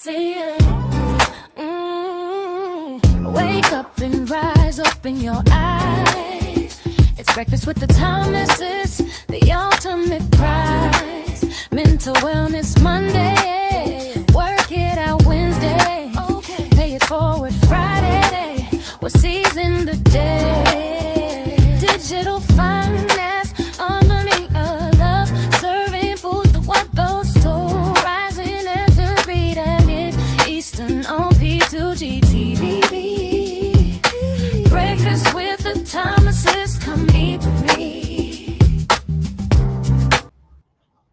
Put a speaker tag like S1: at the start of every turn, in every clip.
S1: See it. Wake up and rise, open your eyes. It's breakfast with the Thomases, the ultimate prize. Mental wellness Monday, work it out Wednesday. Pay it forward Friday, we're seizing the day. Digital finance, harmony of love, serving food for what those two. Rising as the beat and it Eastern on P2GTV. Breakfast with the Thomases, come eat with me.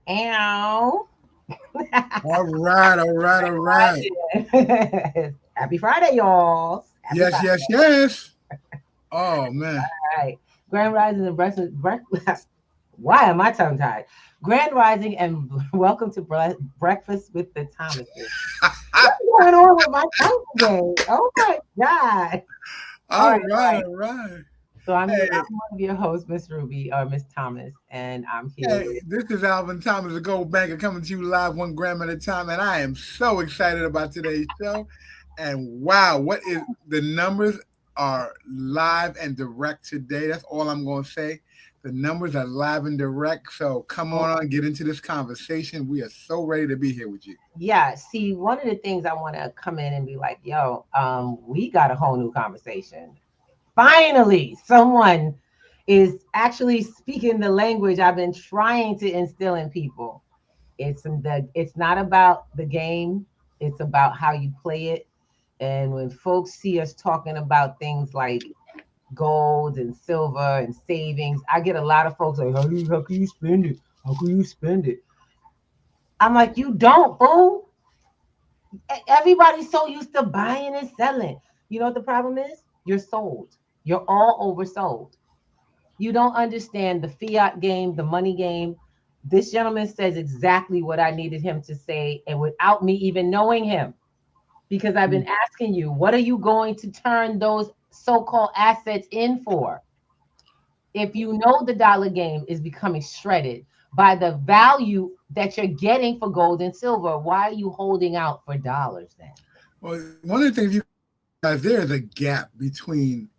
S2: Ow.
S3: All right.
S2: Happy Friday, y'all. Happy
S3: Yes,
S2: Friday.
S3: yes. Oh, man.
S2: All right. Grand Rising and breakfast. Why am I tongue tied? Grand Rising and welcome to Breakfast with the Thomases. What's going on with my tongue today? Oh my God.
S3: All right.
S2: So I'm one of your hosts, Miss Ruby, or Miss Thomas, and I'm here.
S3: Hey, this is Alvin Thomas, the Gold Banker, coming to you live 1 gram at a time, and I am so excited about today's show. And wow, the numbers are live and direct today. That's all I'm going to say. The numbers are live and direct, so come on, get into this conversation. We are so ready to be here with you.
S2: Yeah, see, one of the things I want to come in and be like, yo, we got a whole new conversation. Finally, someone is actually speaking the language I've been trying to instill in people. It's not about the game. It's about how you play it. And when folks see us talking about things like gold and silver and savings, I get a lot of folks like, how can you spend it? How can you spend it? I'm like, you don't, fool. Everybody's so used to buying and selling. You know what the problem is? You're sold. You're all oversold. You don't understand the fiat game, the money game. This gentleman says exactly what I needed him to say, and without me even knowing him, because I've been asking you, what are you going to turn those so-called assets in for? If you know the dollar game is becoming shredded by the value that you're getting for gold and silver, why are you holding out for dollars then?
S3: Well, one of the things you guys, there is a gap between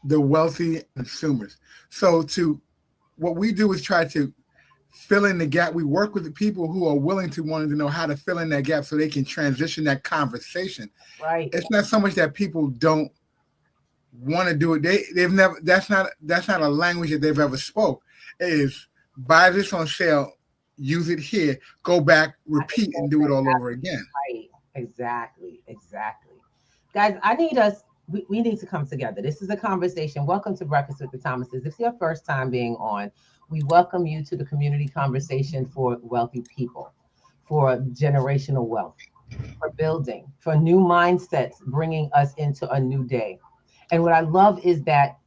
S3: the wealthy consumers. So what we do is try to fill in the gap. We work with the people who are willing to wanting to know how to fill in that gap so they can transition that conversation.
S2: Right.
S3: It's not so much that people don't want to do it. They've never, that's not a language that they've ever spoke. It is buy this on sale, use it here, go back, repeat, and do it all over again.
S2: Right. Exactly. Guys, we need to come together. This is a conversation. Welcome to Breakfast with the Thomases. If it's your first time being on, we welcome you to the community conversation for wealthy people, for generational wealth, for building, for new mindsets, bringing us into a new day. And what I love is that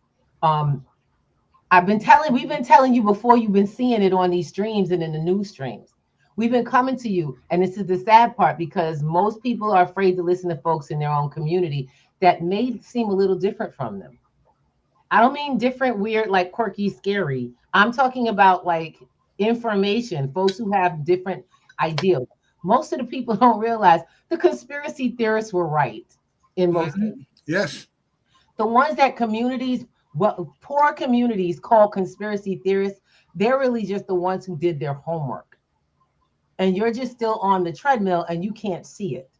S2: we've been telling you before, you've been seeing it on these streams and in the news streams. We've been coming to you, and this is the sad part, because most people are afraid to listen to folks in their own community that may seem a little different from them. I don't mean different, weird, like quirky, scary. I'm talking about like information, folks who have different ideals. Most of the people don't realize the conspiracy theorists were right in most cases.
S3: Yes.
S2: The ones that poor communities call conspiracy theorists, they're really just the ones who did their homework. And you're just still on the treadmill and you can't see it.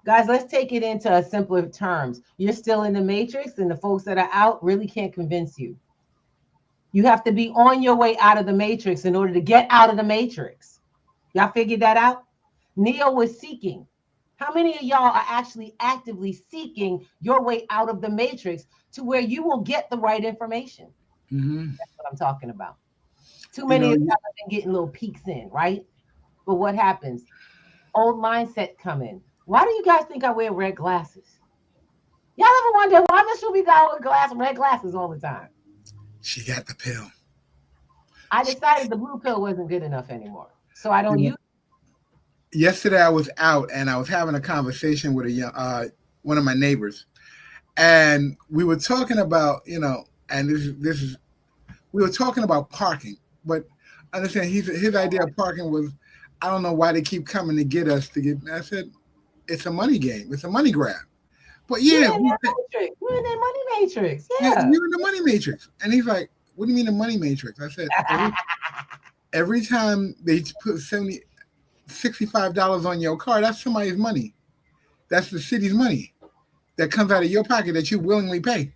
S2: Guys, let's take it into simpler terms. You're still in the matrix, and the folks that are out really can't convince you. You have to be on your way out of the matrix in order to get out of the matrix. Y'all figured that out? Neo was seeking. How many of y'all are actually actively seeking your way out of the matrix to where you will get the right information?
S3: Mm-hmm.
S2: That's what I'm talking about. Too many of y'all have been getting little peeks in, right? But what happens? Old mindset come in. Why do you guys think I wear red glasses? Y'all ever wonder why Miss Ruby got red glasses all the time?
S3: She got the pill.
S2: I decided the blue pill wasn't good enough anymore, so I don't use it.
S3: Yesterday I was out and I was having a conversation with one of my neighbors, and we were talking about, and we were talking about parking, but understand his idea of parking was, I don't know why they keep coming to get us to get. I said, it's a money game. It's a money grab. But yeah,
S2: We're in that money matrix.
S3: you're
S2: Yeah.
S3: in the money matrix. And he's like, what do you mean the money matrix? I said, every time they put $65 on your car, that's somebody's money. That's the city's money that comes out of your pocket that you willingly pay.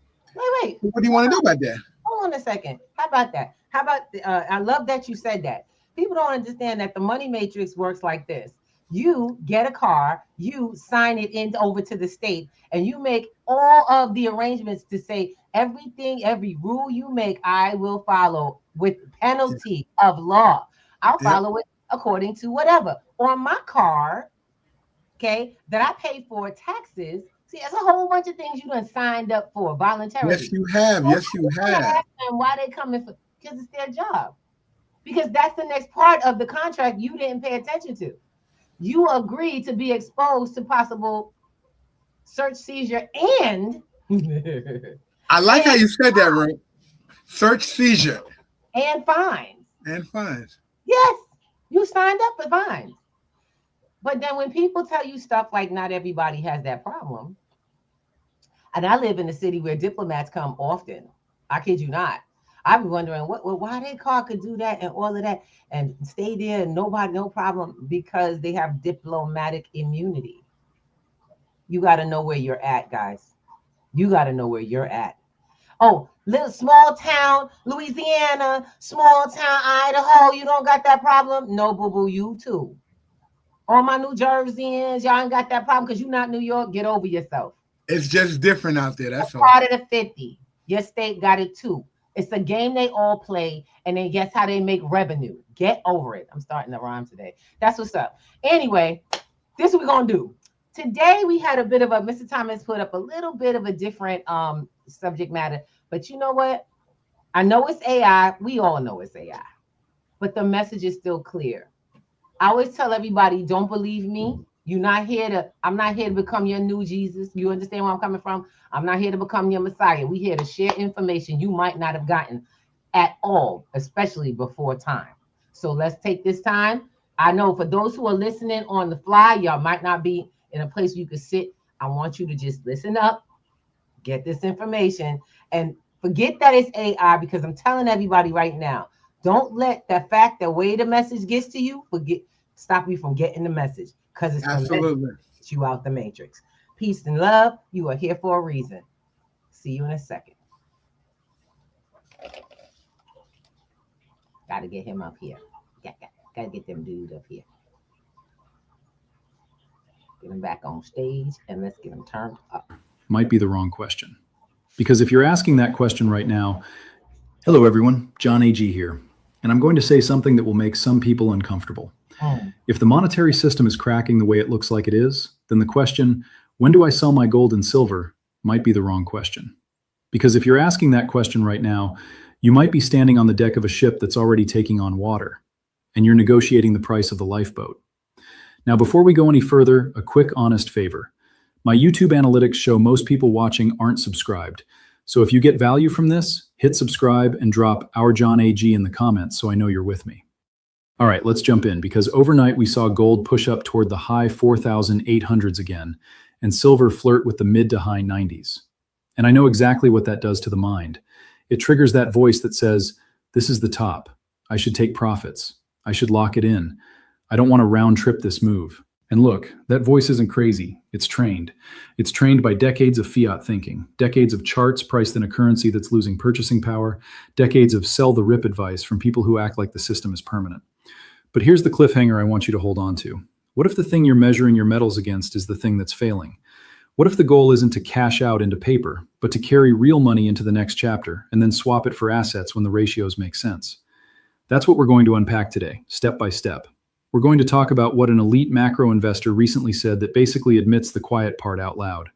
S2: Wait.
S3: What do you want to do about that?
S2: Hold on a second. How about that? How about, I love that you said that. People don't understand that the money matrix works like this. You get a car, you sign it in over to the state, and you make all of the arrangements to say everything, every rule you make, I will follow with penalty of law. I'll follow it according to whatever. On my car, okay, that I pay for taxes. See, there's a whole bunch of things you done signed up for voluntarily.
S3: Yes, you have. Yes, you have.
S2: And why they coming for? Because it's their job. Because that's the next part of the contract you didn't pay attention to. You agreed to be exposed to possible search, seizure, and
S3: I like how you said that, right? Search, seizure,
S2: and fines.
S3: and fines.
S2: Yes, you signed up for fines. But then when people tell you stuff like not everybody has that problem, and I live in a city where diplomats come often. I kid you not. I've been wondering why their car could do that and all of that and stay there and no problem, because they have diplomatic immunity. You got to know where you're at, guys. You got to know where you're at. Oh, little small town, Louisiana, small town, Idaho, you don't got that problem? No, boo-boo, you too. All my New Jerseyans, y'all ain't got that problem because you're not New York. Get over yourself.
S3: It's just different out there. That's all.
S2: Part of the 50. Your state got it too. It's a game they all play, and then guess how they make revenue. Get over it. I'm starting to rhyme today. That's what's up. Anyway, this is what we're going to do. Today, we had a bit of a, Mr. Thomas put up a little bit of a different subject matter. But you know what? I know it's AI. We all know it's AI. But the message is still clear. I always tell everybody, don't believe me. I'm not here to become your new Jesus. You understand where I'm coming from? I'm not here to become your Messiah. We're here to share information you might not have gotten at all, especially before time. So let's take this time. I know for those who are listening on the fly, y'all might not be in a place where you could sit. I want you to just listen up, get this information, and forget that it's AI, because I'm telling everybody right now, don't let the fact the way the message gets to you stop you from getting the message, because it's going to get you out the matrix. Peace and love. You are here for a reason. See you in a second. Got to get him up here. Got to get them dudes up here. Get him back on stage, and let's get him turned up.
S4: Might be the wrong question. Because if you're asking that question right now, hello everyone, John A.G. here. And I'm going to say something that will make some people uncomfortable. If the monetary system is cracking the way it looks like it is, then the question, when do I sell my gold and silver, might be the wrong question. Because if you're asking that question right now, you might be standing on the deck of a ship that's already taking on water, and you're negotiating the price of the lifeboat. Now, before we go any further, a quick honest favor. My YouTube analytics show most people watching aren't subscribed. So if you get value from this, hit subscribe and drop "Our John AG" in the comments so I know you're with me. All right, let's jump in, because overnight we saw gold push up toward the high 4,800s again, and silver flirt with the mid to high 90s. And I know exactly what that does to the mind. It triggers that voice that says, this is the top. I should take profits. I should lock it in. I don't want to round trip this move. And look, that voice isn't crazy. It's trained. It's trained by decades of fiat thinking, decades of charts priced in a currency that's losing purchasing power, decades of sell the rip advice from people who act like the system is permanent. But here's the cliffhanger I want you to hold on to. What if the thing you're measuring your metals against is the thing that's failing? What if the goal isn't to cash out into paper, but to carry real money into the next chapter and then swap it for assets when the ratios make sense? That's what we're going to unpack today, step by step. We're going to talk about what an elite macro investor recently said that basically admits the quiet part out loud.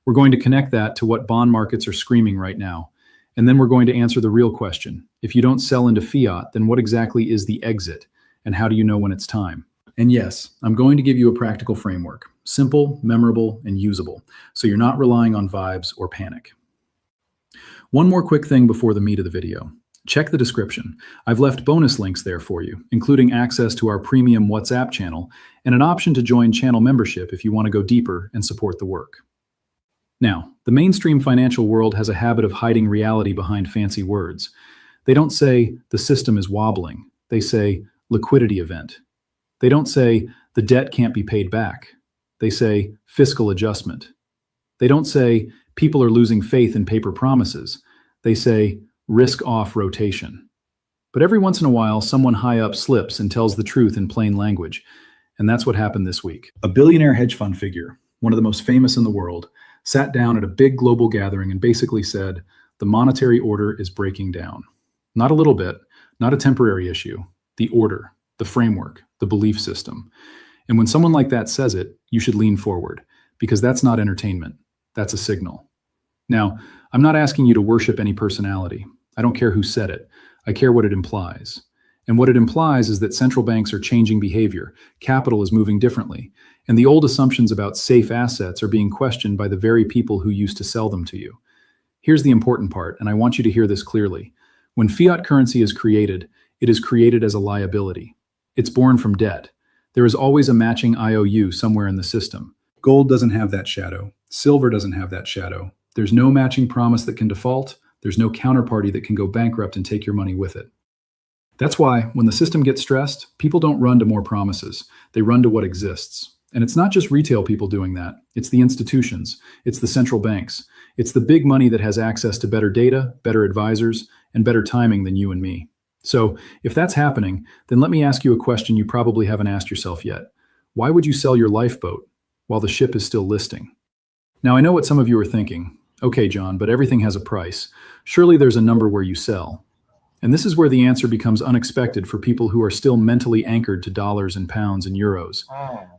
S4: We're going to connect that to what bond markets are screaming right now. And then we're going to answer the real question. If you don't sell into fiat, then what exactly is the exit? And how do you know when it's time? And yes, I'm going to give you a practical framework. Simple, memorable, and usable. So you're not relying on vibes or panic. One more quick thing before the meat of the video. Check the description. I've left bonus links there for you, including access to our premium WhatsApp channel and an option to join channel membership if you want to go deeper and support the work. Now, the mainstream financial world has a habit of hiding reality behind fancy words. They don't say the system is wobbling. They say liquidity event. They don't say the debt can't be paid back. They say fiscal adjustment. They don't say people are losing faith in paper promises. They say risk-off rotation. But every once in a while, someone high up slips and tells the truth in plain language. And that's what happened this week. A billionaire hedge fund figure, one of the most famous in the world, sat down at a big global gathering and basically said, the monetary order is breaking down. Not a little bit, not a temporary issue. The order, the framework, the belief system. And when someone like that says it, you should lean forward, because that's not entertainment. That's a signal. Now, I'm not asking you to worship any personality. I don't care who said it. I care what it implies. And what it implies is that central banks are changing behavior, capital is moving differently, and the old assumptions about safe assets are being questioned by the very people who used to sell them to you. Here's the important part, and I want you to hear this clearly. When fiat currency is created, it is created as a liability. It's born from debt. There is always a matching IOU somewhere in the system. Gold doesn't have that shadow. Silver doesn't have that shadow. There's no matching promise that can default. There's no counterparty that can go bankrupt and take your money with it. That's why, when the system gets stressed, people don't run to more promises. They run to what exists. And it's not just retail people doing that. It's the institutions. It's the central banks. It's the big money that has access to better data, better advisors, and better timing than you and me. So, if that's happening, then let me ask you a question you probably haven't asked yourself yet. Why would you sell your lifeboat while the ship is still listing? Now, I know what some of you are thinking. Okay, John, but everything has a price. Surely there's a number where you sell. And this is where the answer becomes unexpected for people who are still mentally anchored to dollars and pounds and euros.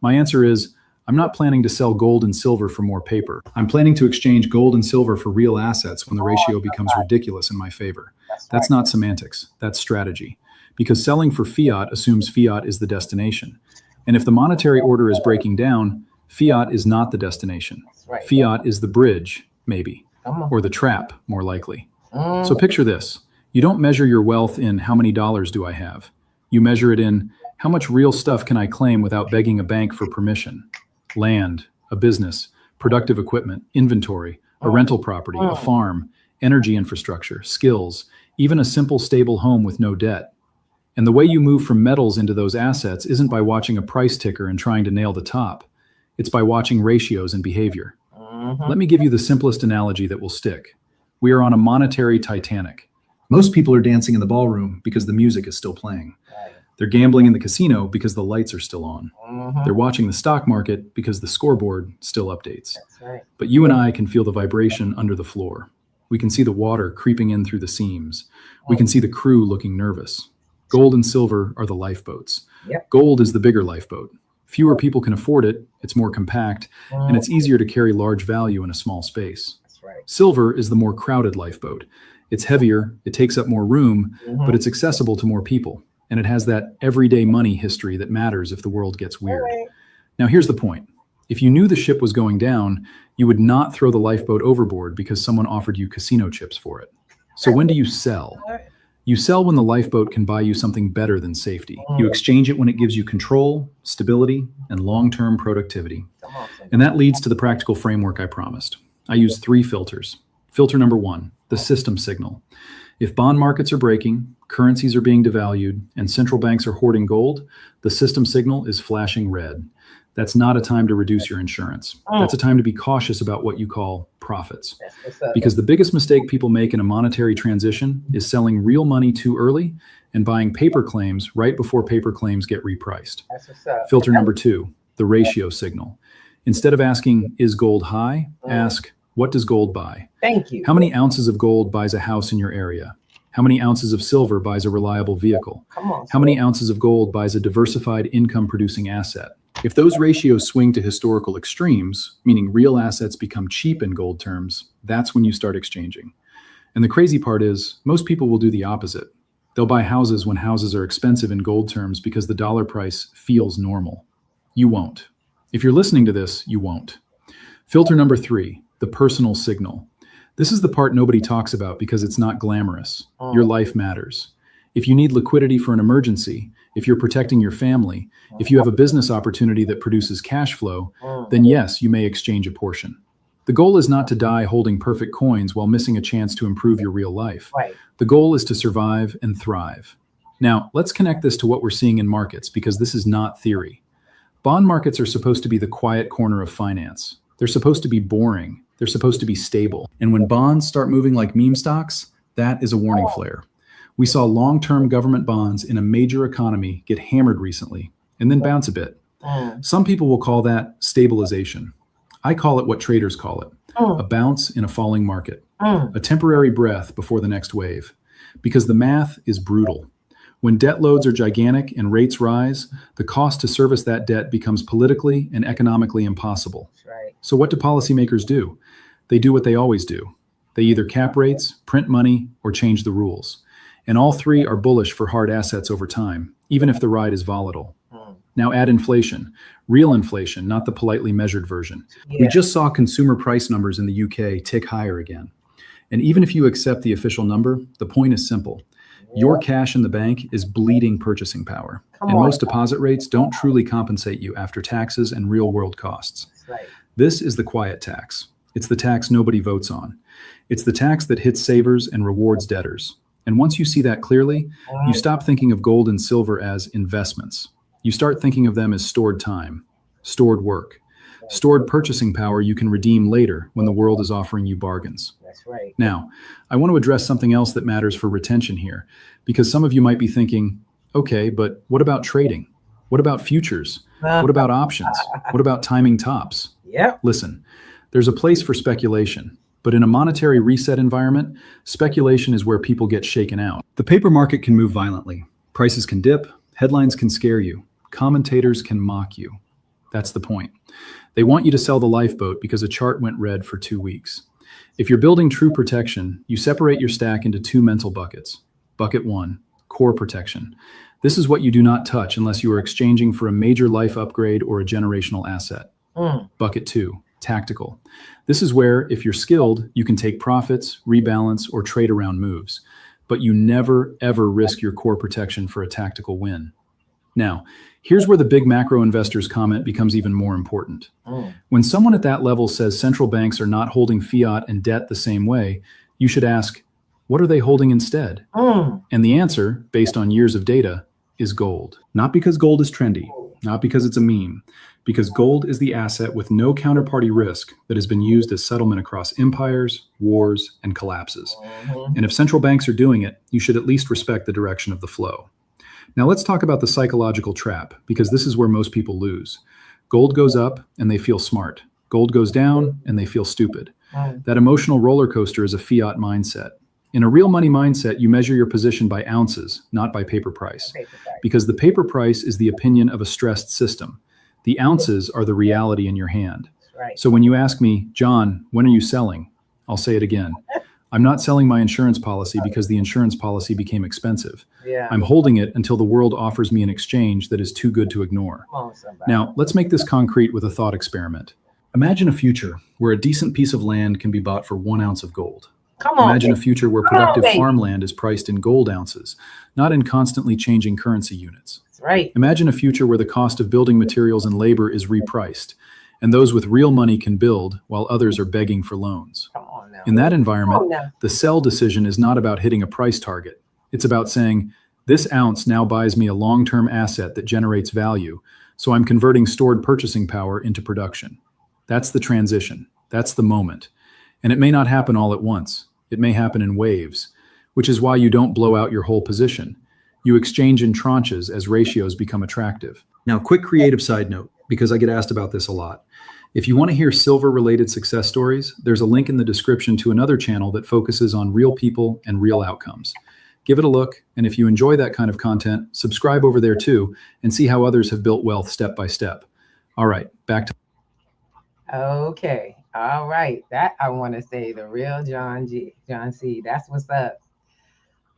S4: My answer is, I'm not planning to sell gold and silver for more paper. I'm planning to exchange gold and silver for real assets when the ratio becomes ridiculous in my favor. That's not semantics, that's strategy. Because selling for fiat assumes fiat is the destination. And if the monetary order is breaking down, fiat is not the destination. Fiat is the bridge, maybe, or the trap, more likely. So picture this. You don't measure your wealth in how many dollars do I have. You measure it in how much real stuff can I claim without begging a bank for permission. Land, a business, productive equipment, inventory, a rental property, a farm, energy infrastructure, skills, even a simple stable home with no debt. And the way you move from metals into those assets isn't by watching a price ticker and trying to nail the top. It's by watching ratios and behavior. Let me give you the simplest analogy that will stick. We are on a monetary Titanic. Most people are dancing in the ballroom because the music is still playing. They're gambling in the casino because the lights are still on. They're watching the stock market because the scoreboard still updates. But you and I can feel the vibration under the floor. We can see the water creeping in through the seams. We can see the crew looking nervous. Gold and silver are the lifeboats. Gold is the bigger lifeboat. Fewer people can afford it, it's more compact, and it's easier to carry large value in a small space. Silver is the more crowded lifeboat. It's heavier, it takes up more room, but it's accessible to more people. And it has that everyday money history that matters if the world gets weird. Now here's the point. If you knew the ship was going down, you would not throw the lifeboat overboard because someone offered you casino chips for it. So when do you sell? You sell when the lifeboat can buy you something better than safety. You exchange it when it gives you control, stability, and long-term productivity. And that leads to the practical framework I promised. I use 3 filters. Filter number 1, the system signal. If bond markets are breaking, currencies are being devalued, and central banks are hoarding gold, the system signal is flashing red. That's not a time to reduce your insurance. That's a time to be cautious about what you call profits. Because the biggest mistake people make in a monetary transition is selling real money too early and buying paper claims right before paper claims get repriced. Filter number 2, the ratio signal. Instead of asking, is gold high? Ask, what does gold buy?
S2: Thank you.
S4: How many ounces of gold buys a house in your area? How many ounces of silver buys a reliable vehicle? How many ounces of gold buys a diversified income-producing asset? If those ratios swing to historical extremes, meaning real assets become cheap in gold terms, that's when you start exchanging. And the crazy part is, most people will do the opposite. They'll buy houses when houses are expensive in gold terms because the dollar price feels normal. You won't. If you're listening to this, you won't. Filter number 3, the personal signal. This is the part nobody talks about because it's not glamorous. Your life matters. If you need liquidity for an emergency, if you're protecting your family, if you have a business opportunity that produces cash flow, then yes, you may exchange a portion. The goal is not to die holding perfect coins while missing a chance to improve your real life.
S2: Right.
S4: The goal is to survive and thrive. Now, let's connect this to what we're seeing in markets because this is not theory. Bond markets are supposed to be the quiet corner of finance. They're supposed to be boring. They're supposed to be stable. And when bonds start moving like meme stocks, that is a warning flare. We saw long-term government bonds in a major economy get hammered recently and then bounce a bit. Some people will call that stabilization. I call it what traders call it, a bounce in a falling market, a temporary breath before the next wave, because the math is brutal. When debt loads are gigantic and rates rise, the cost to service that debt becomes politically and economically impossible.
S2: Right.
S4: So what do policymakers do? They do what they always do. They either cap rates, print money, or change the rules. And all three are bullish for hard assets over time, even if the ride is volatile. Now add inflation, real inflation, not the politely measured version. We just saw consumer price numbers in the UK tick higher again. And even if you accept the official number, the point is simple. Your cash in the bank is bleeding purchasing power. And most deposit rates don't truly compensate you after taxes and real-world costs.
S2: Right.
S4: This is the quiet tax. It's the tax nobody votes on. It's the tax that hits savers and rewards debtors. And once you see that clearly, you stop thinking of gold and silver as investments. You start thinking of them as stored time, stored work, stored purchasing power you can redeem later when the world is offering you bargains.
S2: That's right.
S4: Now, I want to address something else that matters for retention here, because some of you might be thinking, okay, but what about trading? What about futures? What about options? What about timing tops?
S2: Yep.
S4: Listen, there's a place for speculation, but in a monetary reset environment, speculation is where people get shaken out. The paper market can move violently. Prices can dip, headlines can scare you, commentators can mock you. That's the point. They want you to sell the lifeboat because a chart went red for 2 weeks. If you're building true protection, you separate your stack into two mental buckets. Bucket 1, core protection. This is what you do not touch unless you are exchanging for a major life upgrade or a generational asset. Bucket 2, tactical. This is where, if you're skilled, you can take profits, rebalance, or trade around moves. But you never, ever risk your core protection for a tactical win. Now, here's where the big macro investors comment becomes even more important. When someone at that level says central banks are not holding fiat and debt the same way, you should ask, what are they holding instead? And the answer, based on years of data, is gold. Not because gold is trendy, not because it's a meme, because gold is the asset with no counterparty risk that has been used as settlement across empires, wars, and collapses. And if central banks are doing it, you should at least respect the direction of the flow. Now let's talk about the psychological trap, because this is where most people lose. Gold goes up and they feel smart. Gold goes down and they feel stupid. That emotional roller coaster is a fiat mindset. In a real money mindset, you measure your position by ounces, not by paper price, because the paper price is the opinion of a stressed system. The ounces are the reality in your hand. So when you ask me, John, when are you selling? I'll say it again. I'm not selling my insurance policy because the insurance policy became expensive. I'm holding it until the world offers me an exchange that is too good to ignore. Now, let's make this concrete with a thought experiment. Imagine a future where a decent piece of land can be bought for 1 ounce of gold. Imagine a future where productive farmland is priced in gold ounces, not in constantly changing currency units. Imagine a future where the cost of building materials and labor is repriced, and those with real money can build while others are begging for loans. In that environment, the sell decision is not about hitting a price target. It's about saying, this ounce now buys me a long-term asset that generates value, so I'm converting stored purchasing power into production. That's the transition. That's the moment. And it may not happen all at once. It may happen in waves, which is why you don't blow out your whole position. You exchange in tranches as ratios become attractive. Now, quick creative side note, because I get asked about this a lot. If you want to hear silver-related success stories, there's a link in the description to another channel that focuses on real people and real outcomes. Give it a look, and if you enjoy that kind of content, subscribe over there too, and see how others have built wealth step by step. All right, back to...
S2: Okay. All right. That I want to say the real John C. That's what's up.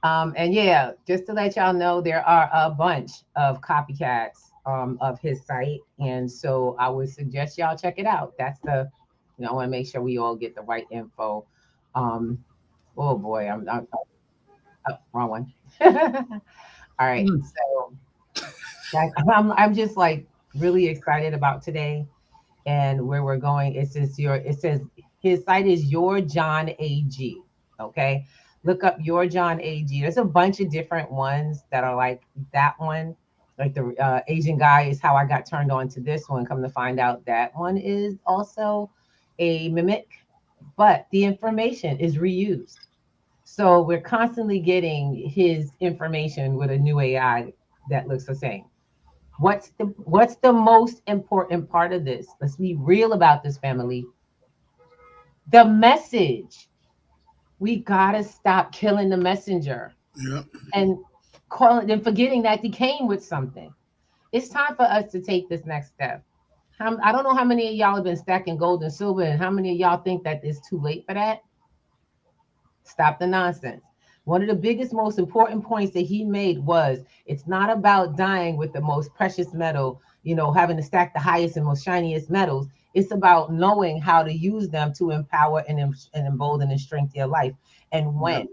S2: And yeah, just to let y'all know, there are a bunch of copycats of his site. And so I would suggest y'all check it out. That's the, I want to make sure we all get the right info. Oh boy, I'm oh, wrong one. All right, so I'm just like really excited about today and where we're going. It says his site is Your John AG. Okay. Look up Your John AG. There's a bunch of different ones that are like that one. Like the Asian guy is how I got turned on to this one. Come to find out that one is also a mimic, but the information is reused. So we're constantly getting his information with a new AI that looks the same. What's the most important part of this? Let's be real about this, family. The message. We gotta stop killing the messenger
S3: Yep.
S2: and calling and forgetting that he came with something. It's time for us to take this next step. I don't know how many of y'all have been stacking gold and silver, and how many of y'all think that it's too late for that. Stop the nonsense. One of the biggest, most important points that he made was it's not about dying with the most precious metal, having to stack the highest and most shiniest metals. It's about knowing how to use them to empower and embolden and strengthen your life. And when.
S3: Yep.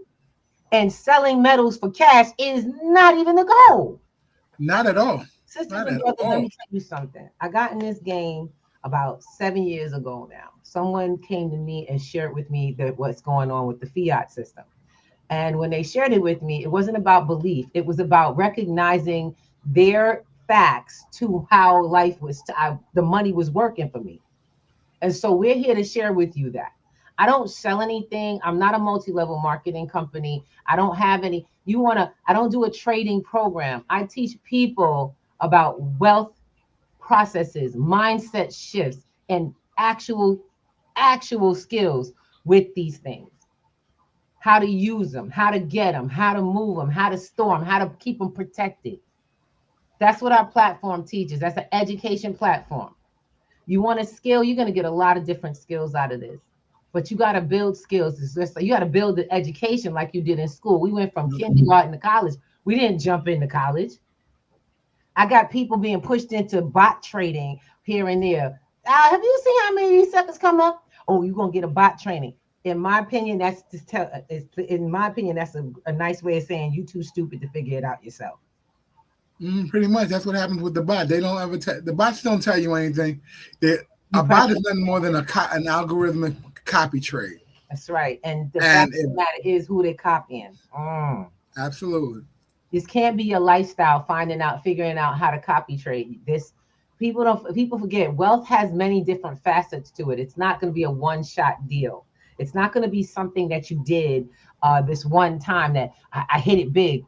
S2: And selling metals for cash is not even the goal.
S3: Not at all.
S2: Sisters
S3: Not
S2: and
S3: at
S2: brothers, let
S3: all.
S2: me tell you something. I got in this game about 7 years ago now. Someone came to me and shared with me that what's going on with the fiat system. And when they shared it with me, it wasn't about belief. It was about recognizing their facts to how life was, the money was working for me. And so we're here to share with you that. I don't sell anything. I'm not a multi-level marketing company. I don't have any, I don't do a trading program. I teach people about wealth processes, mindset shifts, and actual skills with these things. How to use them, how to get them, how to move them, how to store them, how to keep them protected. That's what our platform teaches. That's an education platform. You want a skill, you're going to get a lot of different skills out of this. But you got to build skills. You got to build the education like you did in school. We went from kindergarten to college. We didn't jump into college. I got people being pushed into bot trading here and there. Have you seen how many of these suckers come up? Oh, you're going to get a bot training. In my opinion, that's a nice way of saying you too stupid to figure it out yourself.
S3: Pretty much, that's what happens with the bot. They don't ever the bots don't tell you anything. A bot is nothing more than an algorithmic copy trade.
S2: That's right. And the fact of the matter is who they're copying.
S3: Absolutely.
S2: This can't be a lifestyle. Figuring out how to copy trade. People forget wealth has many different facets to it. It's not going to be a one-shot deal. It's not going to be something that you did this one time that I hit it big.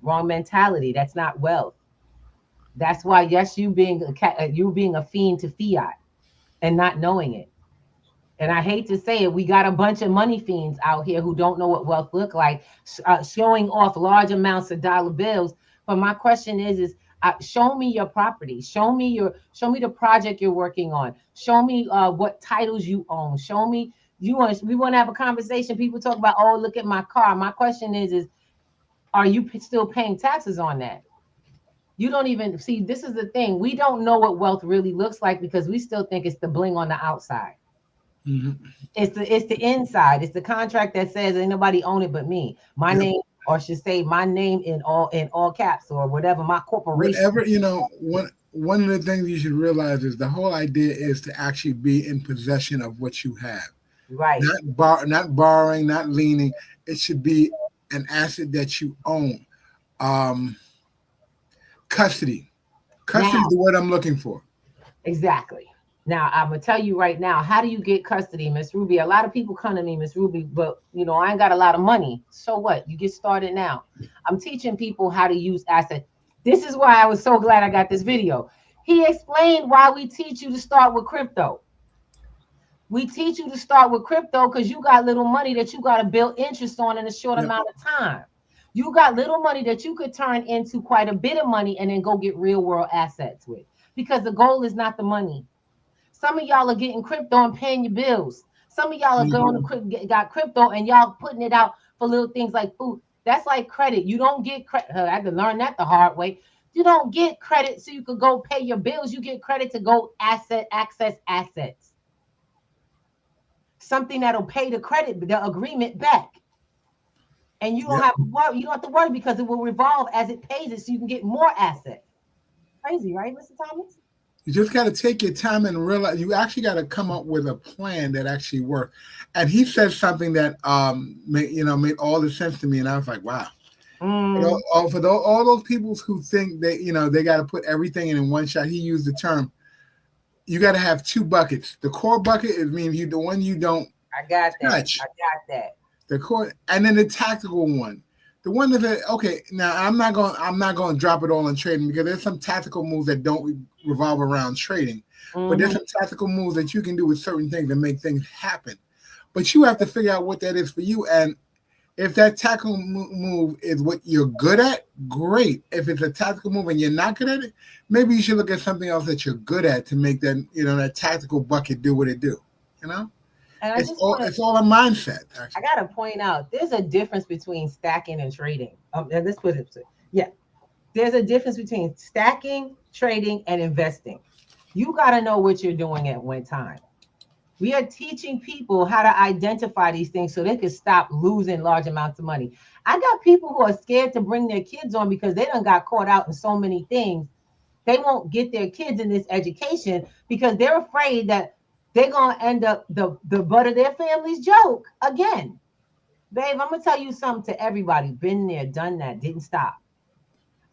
S2: Wrong mentality. That's not wealth. That's why, yes, you being a fiend to fiat and not knowing it. And I hate to say it, we got a bunch of money fiends out here who don't know what wealth look like, showing off large amounts of dollar bills. But my question is show me your property. Show me the project you're working on. Show me what titles you own. Show me. We want to have a conversation. People talk about, oh, look at my car. My question is are you still paying taxes on that? You don't even see. This is the thing. We don't know what wealth really looks like because we still think it's the bling on the outside.
S3: Mm-hmm.
S2: It's the inside. It's the contract that says ain't nobody own it but me. My name, or should say my name in all caps or whatever. My corporation.
S3: Whatever, one of the things you should realize is the whole idea is to actually be in possession of what you have.
S2: Right.
S3: Not borrowing, not leaning. It should be an asset that you own. Custody. Custody is the word I'm looking for.
S2: Exactly. Now, I'm going to tell you right now, how do you get custody, Miss Ruby? A lot of people come to me, Miss Ruby, but, I ain't got a lot of money. So what? You get started now. I'm teaching people how to use assets. This is why I was so glad I got this video. He explained why we teach you to start with crypto. We teach you to start with crypto because you got little money that you got to build interest on in a short amount of time. You got little money that you could turn into quite a bit of money and then go get real world assets with. Because the goal is not the money. Some of y'all are getting crypto and paying your bills. Some of y'all are got crypto and y'all putting it out for little things like food. That's like credit. You don't get credit. I had to learn that the hard way. You don't get credit so you could go pay your bills. You get credit to go access assets. something that'll pay the agreement back. And you don't have to worry. You don't have to worry because it will revolve as it pays it, so you can get more assets. Crazy, right, Mr. Thomas?
S3: You just got to take your time and realize you actually got to come up with a plan that actually works. And he said something that made all the sense to me, and I was like, wow. For all those people who think that they got to put everything in one shot, he used the term, you got to have 2 buckets. The core bucket means the one you don't touch.
S2: I got that.
S3: The core, and then the tactical one. The one that okay, now I'm not going to drop it all on trading because there's some tactical moves that don't revolve around trading, but there's some tactical moves that you can do with certain things that make things happen. But you have to figure out what that is for you, and if that tactical move is what you're good at, great. If it's a tactical move and you're not good at it, maybe you should look at something else that you're good at to make that that tactical bucket do what it do.
S2: And
S3: it's all a mindset. Actually.
S2: I gotta point out, there's a difference between stacking and trading. Let's put it. Yeah, there's a difference between stacking, trading, and investing. You gotta know what you're doing at one time. We are teaching people how to identify these things so they can stop losing large amounts of money. I got people who are scared to bring their kids on because they done got caught out in so many things. They won't get their kids in this education because they're afraid that they're going to end up the butt of their family's joke again. Babe, I'm going to tell you something to everybody. Been there, done that, didn't stop.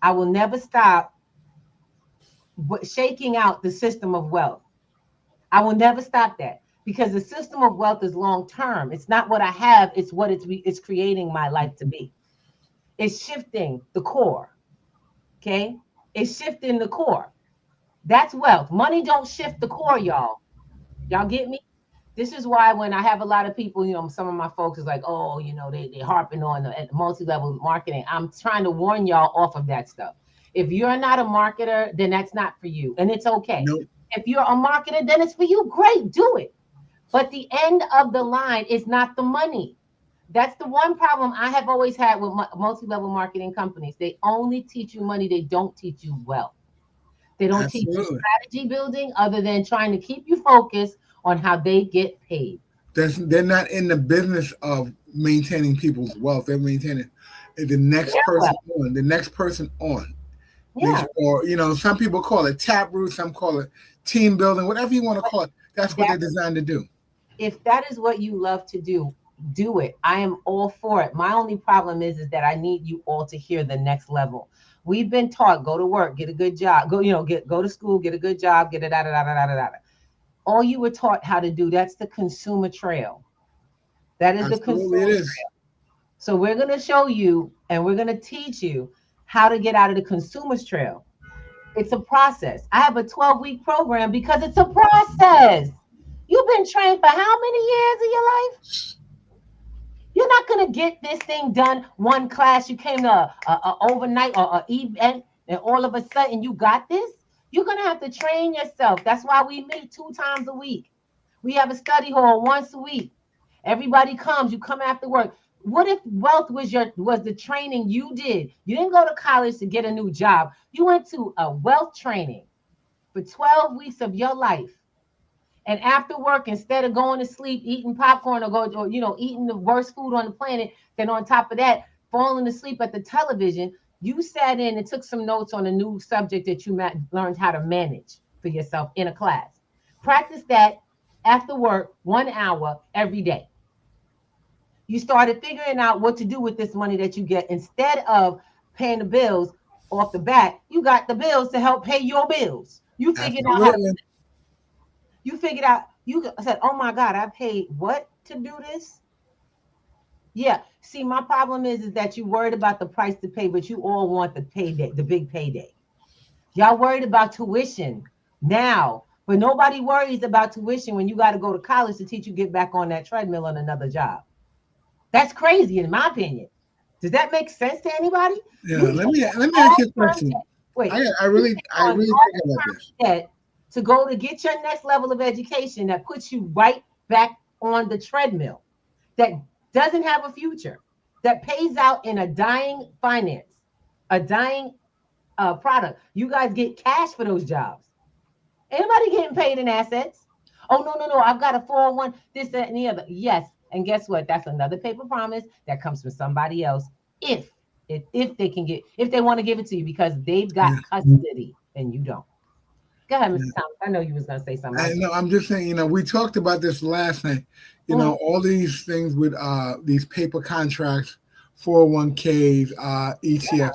S2: I will never stop shaking out the system of wealth. I will never stop that because the system of wealth is long term. It's not what I have. It's what it's creating my life to be. It's shifting the core. Okay? It's shifting the core. That's wealth. Money don't shift the core, y'all. Y'all get me? This is why when I have a lot of people, some of my folks is like, oh, they harping on the multi-level marketing. I'm trying to warn y'all off of that stuff. If you're not a marketer, then that's not for you. And it's okay.
S3: Nope.
S2: If you're a marketer, then it's for you. Great, do it. But the end of the line is not the money. That's the one problem I have always had with multi-level marketing companies. They only teach you money. They don't teach you wealth. They don't teach you strategy building other than trying to keep you focused on how they get paid.
S3: They're not in the business of maintaining people's wealth. They're maintaining the next person on, the next person on.
S2: Yeah.
S3: Or, some people call it taproot, some call it team building, whatever you want to call it. That's what they're designed to do.
S2: If that is what you love to do, do it. I am all for it. My only problem is that I need you all to hear the next level. We've been taught, go to work, get a good job, go to school, get a good job, get it, all you were taught how to do, that's the consumer trail. That is the consumer trail. So we're going to show you and we're going to teach you how to get out of the consumer's trail. It's a process. I have a 12-week program because it's a process. You've been trained for how many years of your life? You're not going to get this thing done one class. You came to a overnight or an event and all of a sudden you got this. You're going to have to train yourself. That's why we meet 2 times a week. We have a study hall once a week. Everybody comes. You come after work. What if wealth was the training you did? You didn't go to college to get a new job. You went to a wealth training for 12 weeks of your life. And after work, instead of going to sleep, eating popcorn or eating the worst food on the planet, then on top of that, falling asleep at the television, you sat in and took some notes on a new subject that you learned how to manage for yourself in a class. Practice that after work, 1 hour every day. You started figuring out what to do with this money that you get. Instead of paying the bills off the bat, you got the bills to help pay your bills. You figured out how to. You figured out, you said, oh my God, I paid what to do this? Yeah. See, my problem is that you worried about the price to pay, but you all want the payday, the big payday. Y'all worried about tuition now, but nobody worries about tuition when you got to go to college to teach you get back on that treadmill on another job. That's crazy, in my opinion. Does that make sense to anybody?
S3: Yeah, let me ask you a question. Wait, I really think about this.
S2: To go to get your next level of education that puts you right back on the treadmill, that doesn't have a future, that pays out in a dying finance, a dying product. You guys get cash for those jobs. Anybody getting paid in assets? Oh, no, I've got a 401, this, that, and the other. Yes. And guess what? That's another paper promise that comes from somebody else. If they can get, if they want to give it to you because they've got custody and you don't. Go ahead, Mr. Thomas. I know you was gonna say something.
S3: I know. I'm just saying. We talked about this last night. All these things with these paper contracts, 401ks, ETFs.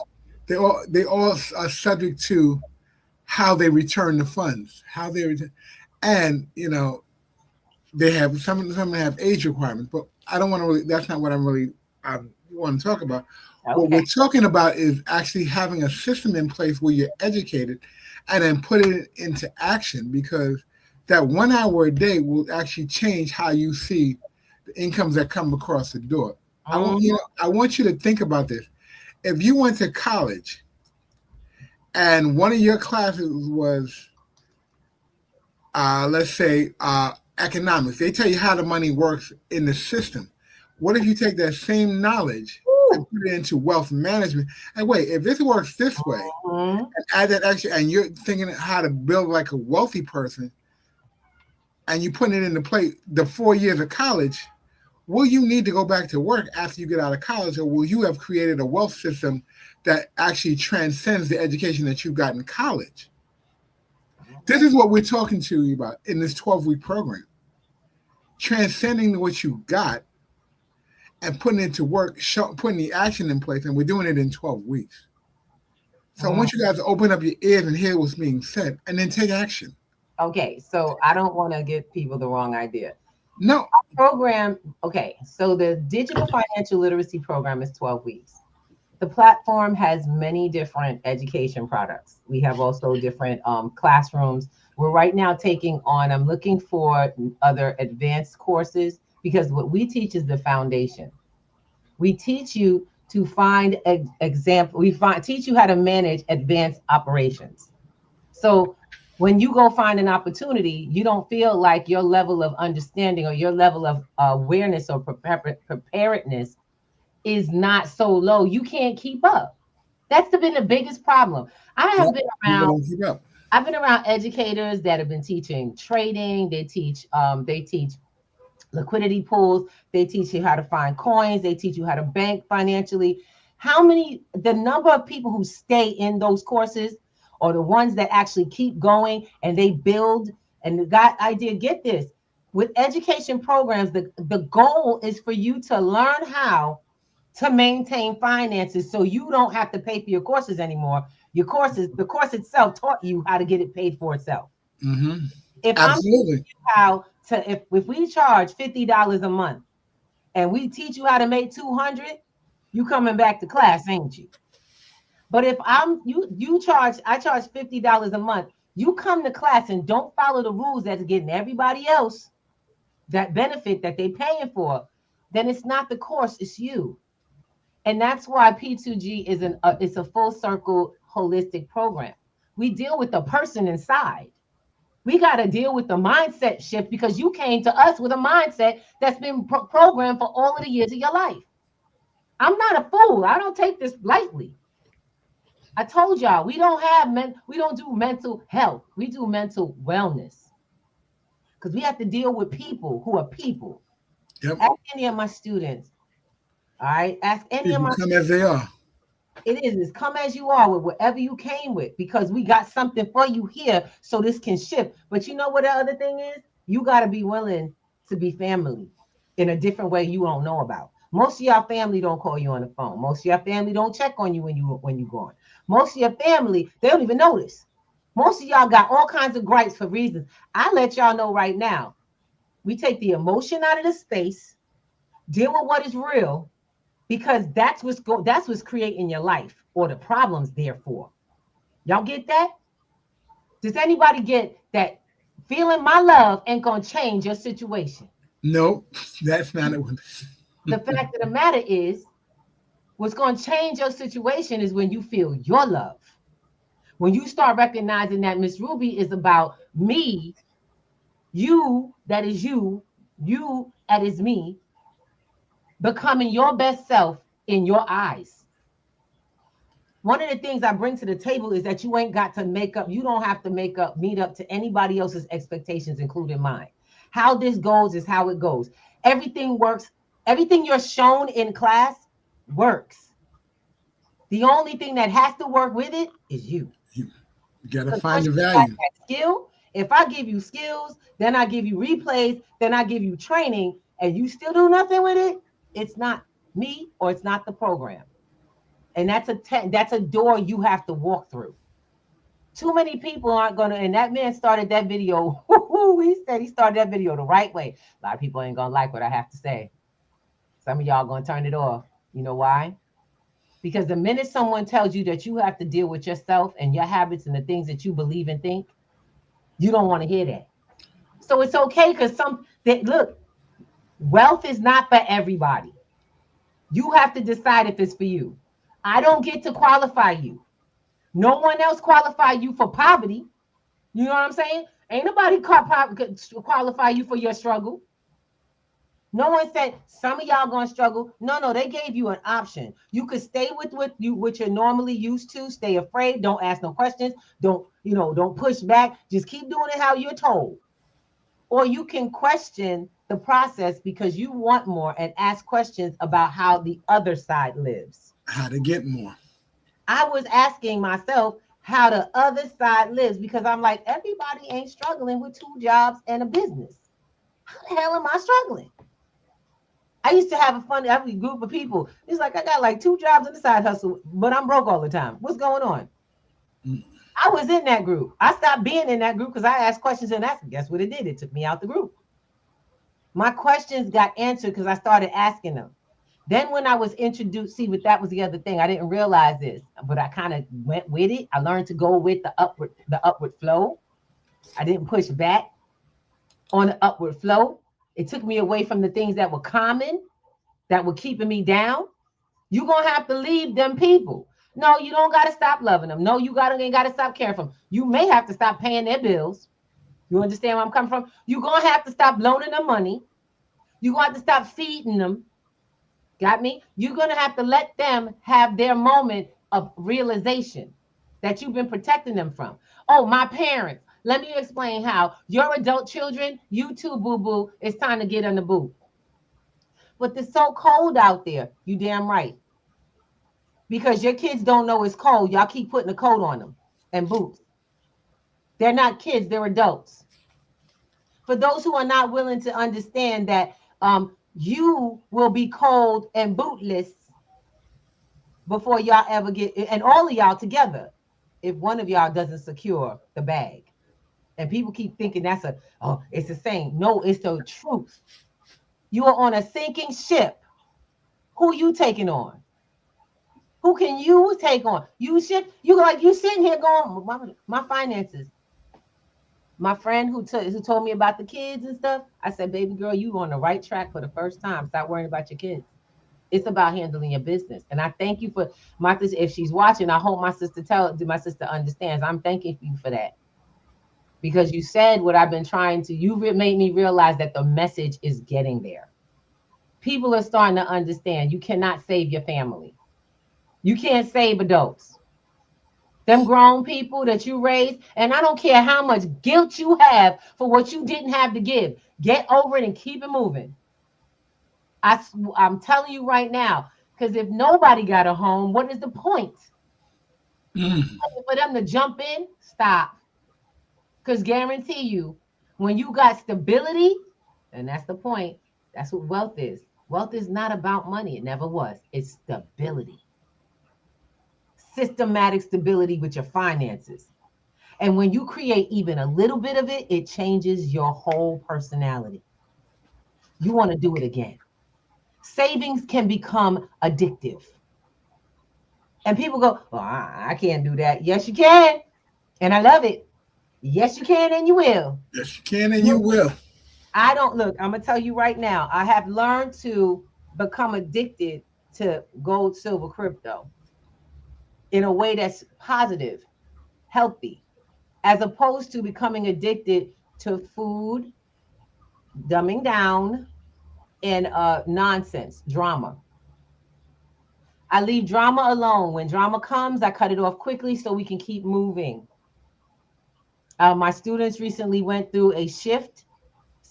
S3: They all are subject to how they return the funds, how they return, and they have some of them have age requirements. But I don't want to really. That's not what I'm really want to talk about. Okay. What we're talking about is actually having a system in place where you're educated and then put it into action, because that 1 hour a day will actually change how you see the incomes that come across the door. I want you to think about this. If you went to college and one of your classes was, let's say, economics, they tell you how the money works in the system. What if you take that same knowledge and put it into wealth management? And wait, if this works this way, and add that extra, and you're thinking how to build like a wealthy person, and you put it into play the 4 years of college, will you need to go back to work after you get out of college, or will you have created a wealth system that actually transcends the education that you've got in college? This is what we're talking to you about in this 12-week program. Transcending what you got and putting it to work, putting the action in place, and we're doing it in 12 weeks. So I want you guys to open up your ears and hear what's being said, and then take action.
S2: Okay, so I don't want to give people the wrong idea.
S3: No.
S2: Our program, okay, so the digital financial literacy program is 12 weeks. The platform has many different education products. We have also different classrooms. We're right now taking on, I'm looking for other advanced courses, because what we teach is the foundation. We teach you to find example. Teach you how to manage advanced operations. So when you go find an opportunity, you don't feel like your level of understanding or your level of awareness or preparedness is not so low. You can't keep up. That's been the biggest problem. I've been around educators that have been teaching trading. They teach liquidity pools. They teach you how to find coins. They teach you how to bank financially. The number of people who stay in those courses are the ones that actually keep going and they build and got idea. Get this, with education programs, the goal is for you to learn how to maintain finances so you don't have to pay for your courses anymore. The course itself taught you how to get it paid for itself.
S3: Mm-hmm.
S2: If
S3: Absolutely.
S2: I'm teaching you how to, if we charge $50 a month and we teach you how to make $200, you coming back to class, ain't you? But if I charge $50 a month, you come to class and don't follow the rules that's getting everybody else that benefit that they paying for, then it's not the course, it's you. And that's why P2G is it's a full circle holistic program. We deal with the person inside. We got to deal with the mindset shift, because you came to us with a mindset that's been programmed for all of the years of your life. I'm not a fool. I don't take this lightly. I told y'all, we don't do mental health. We do mental wellness, because we have to deal with people who are people.
S3: Yep.
S2: Ask any of my students. All right. Ask any of my
S3: come as they are.
S2: It's come as you are with whatever you came with, because we got something for you here so this can shift. But you know what the other thing is? You got to be willing to be family in a different way you don't know about. Most of your family don't call you on the phone. Most of your family don't check on you when you gone. Most of your family, they don't even notice. Most of y'all got all kinds of gripes for reasons. I let y'all know right now, we take the emotion out of the space, deal with what is real, because that's what's creating your life, or the problems therefore. Y'all get that? Does anybody get that? Feeling my love ain't gonna change your situation.
S3: No, that's not it.
S2: The fact of the matter is, what's gonna change your situation is when you feel your love. When you start recognizing that Miss Ruby is about me, you that is you that is me, becoming your best self in your eyes. One of the things I bring to the table is that you ain't got to make up. You don't have to meet up to anybody else's expectations, including mine. How this goes is how it goes. Everything works. Everything you're shown in class works. The only thing that has to work with it is you.
S3: You gotta
S2: Because
S3: find the
S2: once you got
S3: value.
S2: that skill, if I give you skills, then I give you replays, then I give you training, and you still do nothing with it, it's not me or it's not the program. And that's a door you have to walk through. Too many people aren't gonna, and that man started that video. He said he started that video the right way. A lot of people ain't gonna like what I have to say. Some of y'all gonna turn it off. You know why? Because the minute someone tells you that you have to deal with yourself and your habits and the things that you believe and think, you don't want to hear that. So it's okay, because look, wealth is not for everybody. You have to decide if it's for you. I don't get to qualify you. No one else qualify you for poverty. You know what I'm saying? Ain't nobody qualify you for your struggle. No one said some of y'all gonna struggle. No, they gave you an option. You could stay with what you're normally used to. Stay afraid. Don't ask no questions. Don't push back. Just keep doing it how you're told. Or you can question the process because you want more and ask questions about how the other side lives.
S3: How to get more.
S2: I was asking myself how the other side lives because I'm like, everybody ain't struggling with 2 jobs and a business. How the hell am I struggling? I used to have a group of people. It's like, I got like 2 jobs and a side hustle, but I'm broke all the time. What's going on? I was in that group. I stopped being in that group because I asked questions and guess what it did? It took me out the group. My questions got answered because I started asking them. Then when I was introduced, that was the other thing. I didn't realize this, but I kind of went with it. I learned to go with the upward flow. I didn't push back on the upward flow. It took me away from the things that were common, that were keeping me down. You're going to have to leave them people. No, you don't got to stop loving them. No, you ain't got to stop caring for them. You may have to stop paying their bills. You understand where I'm coming from? You're going to have to stop loaning them money. You're going to have to stop feeding them. Got me? You're going to have to let them have their moment of realization that you've been protecting them from. Oh, my parents. Let me explain how. Your adult children, you too, boo-boo, it's time to get in the boot. But it's so cold out there. You damn right. Because your kids don't know it's cold. Y'all keep putting a coat on them and boots. They're not kids. They're adults. For those who are not willing to understand that you will be cold and bootless before y'all ever get, and all of y'all together, if one of y'all doesn't secure the bag. And people keep thinking it's the same. No, it's the truth. You are on a sinking ship. Who you taking on? Who can you take on? You sitting here going, my finances. My friend who told me about the kids and stuff, I said, baby girl, you on the right track for the first time. Stop worrying about your kids. It's about handling your business. And I thank you for my sister. If she's watching, I hope my sister understands. I'm thanking you for that. Because you said what I've been you've made me realize that the message is getting there. People are starting to understand you cannot save your family. You can't save adults. Them grown people that you raised, and I don't care how much guilt you have for what you didn't have to give. Get over it and keep it moving. I'm telling you right now, because if nobody got a home, what is the point? For them to jump in, stop. Because guarantee you, when you got stability, and that's the point, that's what wealth is. Wealth is not about money. It never was. It's stability. Systematic stability with your finances. And when you create even a little bit of it, it changes your whole personality. You want to do it again. Savings can become addictive. And people go, oh, I can't do that. Yes, you can. And I love it. Yes, you can and you will.
S3: Yes, you can and you will.
S2: I'm going to tell you right now, I have learned to become addicted to gold, silver, crypto in a way that's positive, healthy, as opposed to becoming addicted to food, dumbing down, and nonsense, drama. I leave drama alone. When drama comes, I cut it off quickly so we can keep moving. My students recently went through a shift.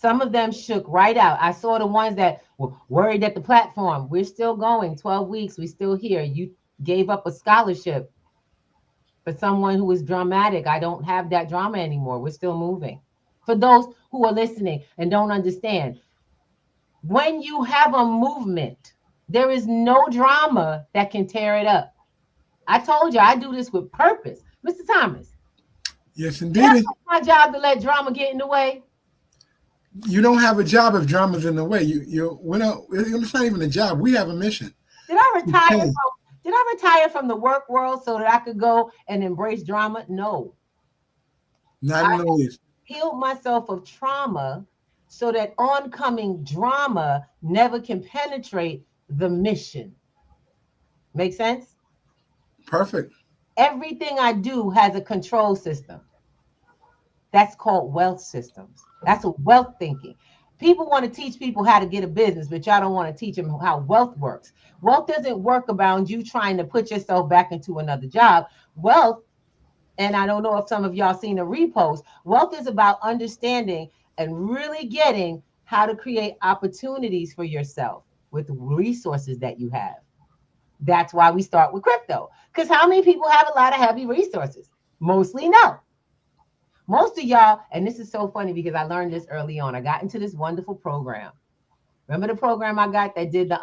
S2: Some of them shook right out. I saw the ones that were worried at the platform. We're still going 12 weeks. We're still here. You gave up a scholarship for someone who is dramatic. I don't have that drama anymore. We're still moving. For those who are listening and don't understand, when you have a movement, there is no drama that can tear it up. I told you I do this with purpose. Mr. Thomas.
S3: Yes, indeed.
S2: It's my job to let drama get in the way.
S3: You don't have a job if drama's in the way. It's not even a job. We have a mission.
S2: Did I retire from the work world so that I could go and embrace drama? No.
S3: Not in the least.
S2: Healed myself of trauma so that oncoming drama never can penetrate the mission. Make sense?
S3: Perfect.
S2: Everything I do has a control system. That's called wealth systems. That's a wealth thinking. People want to teach people how to get a business, but y'all don't want to teach them how wealth works. Wealth doesn't work around you trying to put yourself back into another job. Wealth, and I don't know if some of y'all seen a repost, wealth is about understanding and really getting how to create opportunities for yourself with resources that you have. That's why we start with crypto. Because how many people have a lot of heavy resources? Mostly no. Most of y'all, and this is so funny because I learned this early on. I got into this wonderful program. Remember the program I got that did the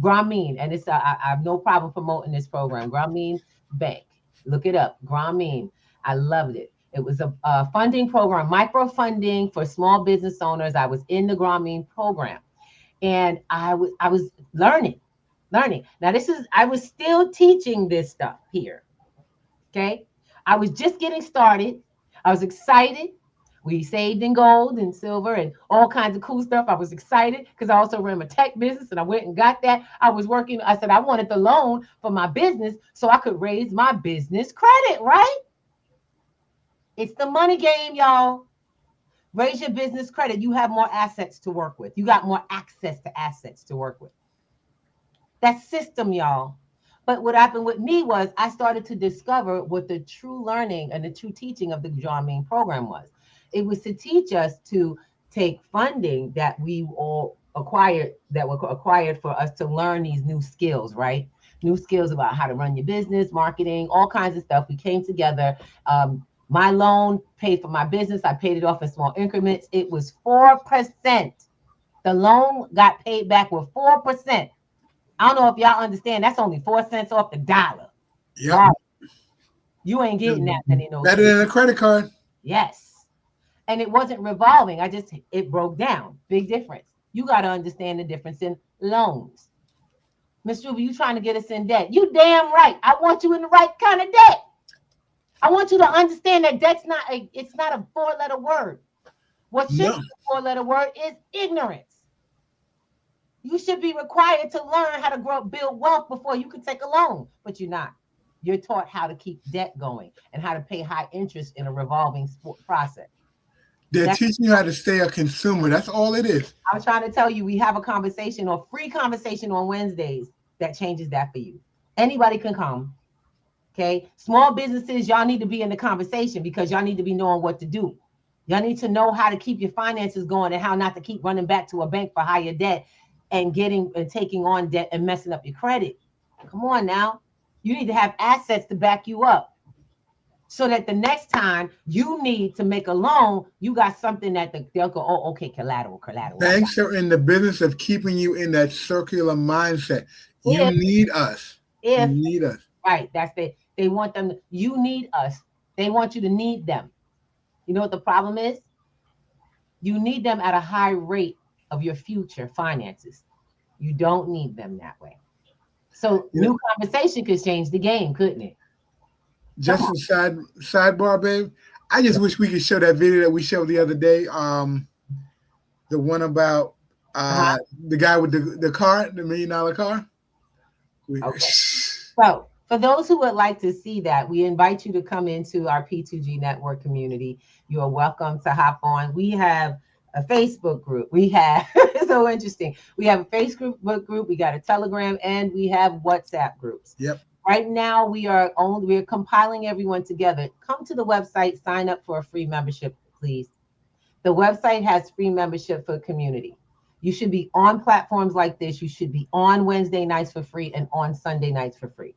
S2: Grameen? And it's I have no problem promoting this program, Grameen Bank. Look it up, Grameen. I loved it. It was a funding program, micro funding for small business owners. I was in the Grameen program, and I was learning. Now I was still teaching this stuff here. Okay, I was just getting started. I was excited. We saved in gold and silver and all kinds of cool stuff. I was excited because I also ran a tech business and I went and got that. I was working. I said I wanted the loan for my business so I could raise my business credit, right? It's the money game, y'all. Raise your business credit. You have more assets to work with. You got more access to assets to work with. That's system, y'all. But what happened with me was I started to discover what the true learning and the true teaching of the Grameen program was. It was to teach us to take funding that we all acquired, that were acquired for us to learn these new skills, right? New skills about how to run your business, marketing, all kinds of stuff. We came together. My loan paid for my business. I paid it off in small increments. It was 4%. The loan got paid back with 4%. I don't know if y'all understand. That's only 4 cents off the dollar.
S3: Yeah.
S2: Right? You ain't getting that many.
S3: Better than a credit card.
S2: Yes. And it wasn't revolving. It broke down. Big difference. You got to understand the difference in loans. Miss Ruby, you trying to get us in debt. You damn right. I want you in the right kind of debt. I want you to understand that debt's it's not a 4-letter word. What should be a 4-letter word is ignorance. You should be required to learn how to build wealth before you can take a loan, but you're not. You're taught how to keep debt going and how to pay high interest in a revolving process.
S3: They're teaching you how to stay a consumer. That's all it is.
S2: I was trying to tell you, we have a conversation or free conversation on Wednesdays that changes that for you. Anybody can come. Okay. Small businesses, y'all need to be in the conversation because y'all need to be knowing what to do. Y'all need to know how to keep your finances going and how not to keep running back to a bank for higher debt and taking on debt and messing up your credit. Come on now. You need to have assets to back you up so that the next time you need to make a loan, you got something that they'll go, oh, okay, collateral.
S3: Banks are in the business of keeping you in that circular mindset. You need us. You need us.
S2: Right. That's it. They want them. You need us. They want you to need them. You know what the problem is? You need them at a high rate of your future finances. You don't need them that way. So new conversation could change the game, couldn't it?
S3: Just a sidebar, babe. I just wish we could show that video that we showed the other day. The one about the guy with the car, the $1 million car.
S2: Okay. So for those who would like to see that, we invite you to come into our P2G network community. You are welcome to hop on. We have a Facebook group. We have so interesting. We have a Facebook group. We got a Telegram, and we have WhatsApp groups.
S3: Yep.
S2: Right now, we're compiling everyone together. Come to the website, sign up for a free membership, please. The website has free membership for community. You should be on platforms like this. You should be on Wednesday nights for free and on Sunday nights for free.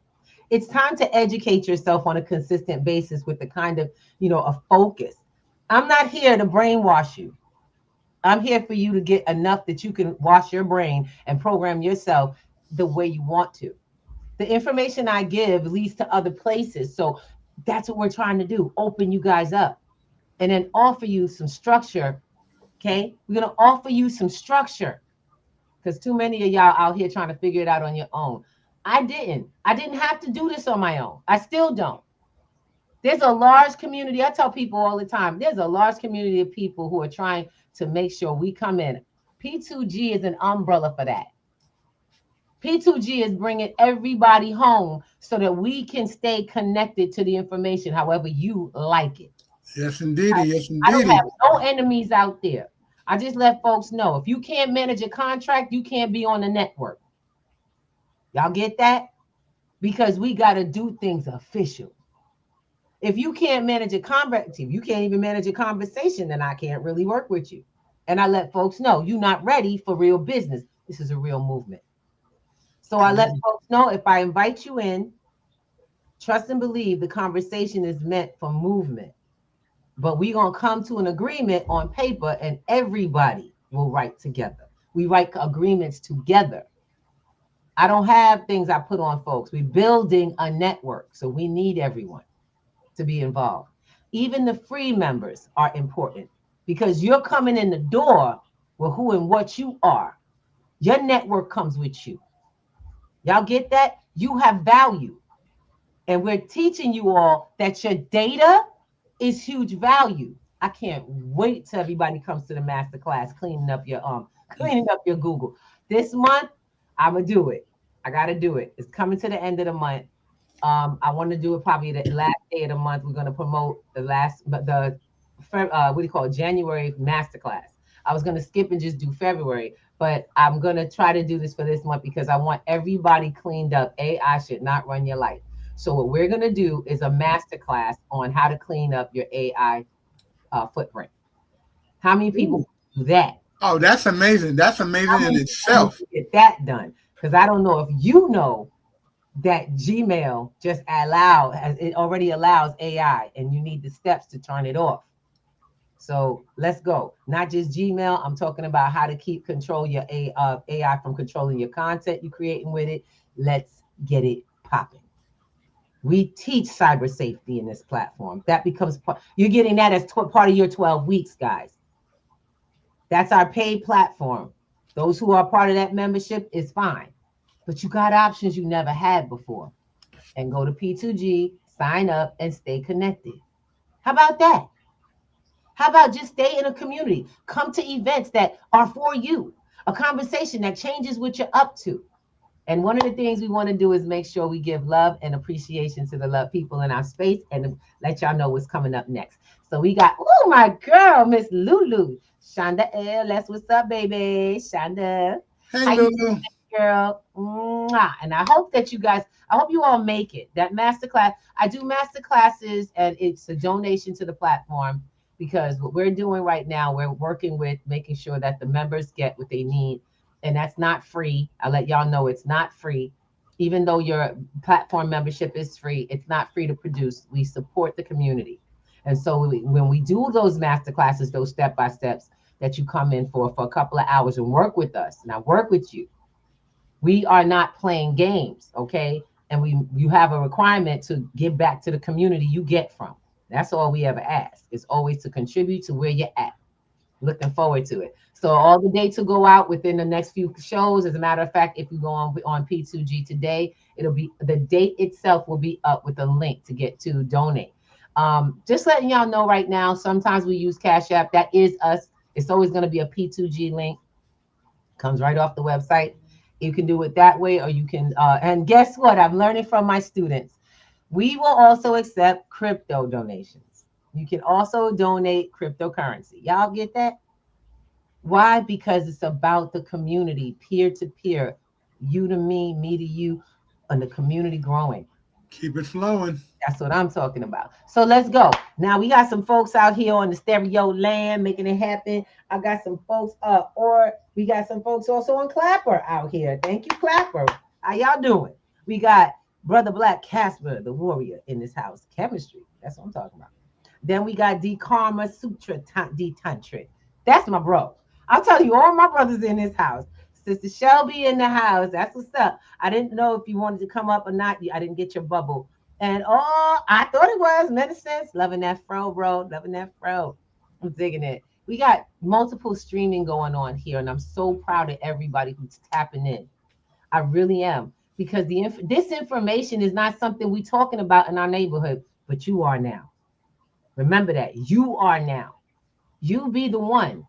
S2: It's time to educate yourself on a consistent basis with the kind of, a focus. I'm not here to brainwash you. I'm here for you to get enough that you can wash your brain and program yourself the way you want to. The information I give leads to other places. So that's what we're trying to do. Open you guys up and then offer you some structure. Okay. We're going to offer you some structure because too many of y'all out here trying to figure it out on your own. I didn't have to do this on my own. I still don't. There's a large community. I tell people all the time, there's a large community of people who are trying to make sure we come in. P2G is an umbrella for that. P2G is bringing everybody home so that we can stay connected to the information however you like it.
S3: Yes, indeed. Yes, indeed.
S2: I don't have no enemies out there. I just let folks know if you can't manage a contract, you can't be on the network. Y'all get that? Because we got to do things official. If you can't manage a conversation, you can't even manage a conversation, then I can't really work with you. And I let folks know you're not ready for real business. This is a real movement. So I let folks know if I invite you in, trust and believe the conversation is meant for movement. But we're going to come to an agreement on paper and everybody will write together. We write agreements together. I don't have things I put on folks. We're building a network. So we need everyone to be involved. Even the free members are important because you're coming in the door with who and what you are. Your network comes with you. Y'all get that? You have value. And we're teaching you all that your data is huge value. I can't wait till everybody comes to the masterclass cleaning up your Google. This month, I'm gonna do it. I gotta do it. It's coming to the end of the month. I want to do it probably the last day of the month. We're going to promote January masterclass. I was going to skip and just do February, but I'm going to try to do this for this month because I want everybody cleaned up. AI should not run your life. So what we're going to do is a masterclass on how to clean up your AI footprint. How many people do that?
S3: Oh, that's amazing. That's amazing in itself.
S2: Get that done because I don't know if you know that Gmail it already allows AI and you need the steps to turn it off. So let's go. Not just Gmail. I'm talking about how to control your AI from controlling your content you're creating with it. Let's get it popping. We teach cyber safety in this platform. That becomes you're getting that as part of your 12 weeks, guys. That's our paid platform. Those who are part of that membership is fine. But you got options you never had before. And go to P2G, sign up, and stay connected. How about that? How about just stay in a community? Come to events that are for you. A conversation that changes what you're up to. And one of the things we want to do is make sure we give love and appreciation to the love people in our space and let y'all know what's coming up next. So we got, my girl, Miss Lulu. Shonda L. That's what's up, baby. Shonda.
S3: Hey, Lulu.
S2: Girl. And I hope that I hope you all make it. That masterclass, I do masterclasses and it's a donation to the platform because what we're doing right now, we're working with making sure that the members get what they need. And that's not free. I'll let y'all know it's not free. Even though your platform membership is free, it's not free to produce. We support the community. And so when we do those masterclasses, those step-by-steps that you come in for a couple of hours and work with us, and I work with you, we are not playing games, okay? And you have a requirement to give back to the community you get from. That's all we ever ask. It's always to contribute to where you're at. Looking forward to it. So all the dates will go out within the next few shows. As a matter of fact, if you go on P2G today, the date itself will be up with a link to get to donate. Just letting y'all know right now, sometimes we use Cash App. That is us. It's always going to be a P2G link. Comes right off the website. You can do it that way, or you can, and guess what? I'm learning from my students. We will also accept crypto donations. You can also donate cryptocurrency. Y'all get that? Why? Because it's about the community, peer to peer, you to me, me to you, and the community growing.
S3: Keep it flowing.
S2: That's what I'm talking about. So let's go. Now we got some folks out here on the stereo land making it happen. I got some folks or we got some folks also on Clapper out here. Thank you, Clapper. How y'all doing? We got Brother Black Casper, the warrior in this house. Chemistry. That's what I'm talking about. Then we got D Karma Sutra D Tantric. That's my bro. I'll tell you, all my brothers in this house. Sister Shelby in the house. That's what's up. I didn't know if you wanted to come up or not. I didn't get your bubble. And I thought it was medicine. Loving that fro, bro. Loving that fro. I'm digging it. We got multiple streaming going on here, and I'm so proud of everybody who's tapping in. I really am, because this information is not something we're talking about in our neighborhood, but you are now. Remember that. You are now. You be the one.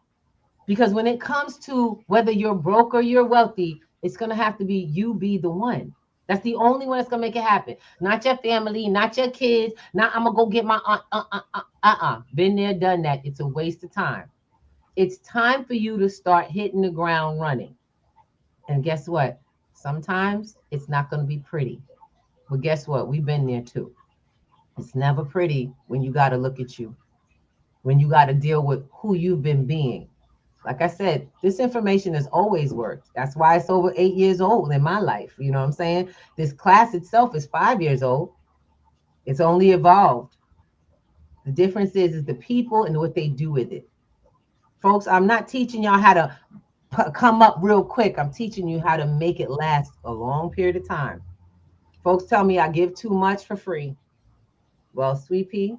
S2: Because when it comes to whether you're broke or you're wealthy, it's going to have to be you be the one. That's the only one that's going to make it happen. Not your family, not your kids. Not I'm going to go get my Been there, done that. It's a waste of time. It's time for you to start hitting the ground running. And guess what? Sometimes it's not going to be pretty. But guess what? We've been there too. It's never pretty when you got to look at you. When you got to deal with who you've been being. Like I said, this information has always worked. That's why it's over 8 years old in my life. You know what I'm saying? This class itself is 5 years old. It's only evolved. The difference is the people and what they do with it. Folks, I'm not teaching y'all how to come up real quick. I'm teaching you how to make it last a long period of time. Folks tell me I give too much for free. Well, Sweet Pea,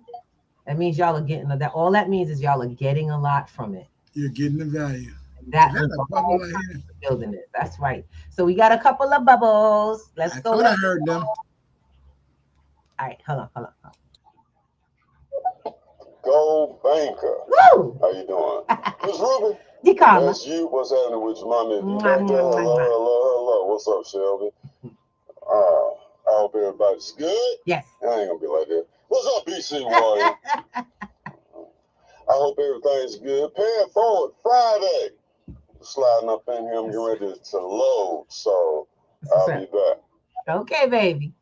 S2: that means y'all are getting that. All that means is y'all are getting a lot from it.
S3: You're getting the value.
S2: That's building it. That's right. So we got a couple of bubbles. Let's go.
S3: I heard them.
S2: All right, hold on.
S5: Go Banker.
S2: Woo!
S5: How you doing? Miss Ruby?
S2: That's
S5: you. What's happening with your mommy? Hello. What's up, Shelby? I hope everybody's good.
S2: Yes.
S5: I ain't gonna be like that. What's up, BC Warrior? I hope everything's good. Pay it forward Friday. Sliding up in here, I'm getting ready to load, so I'll be back.
S2: Okay, baby.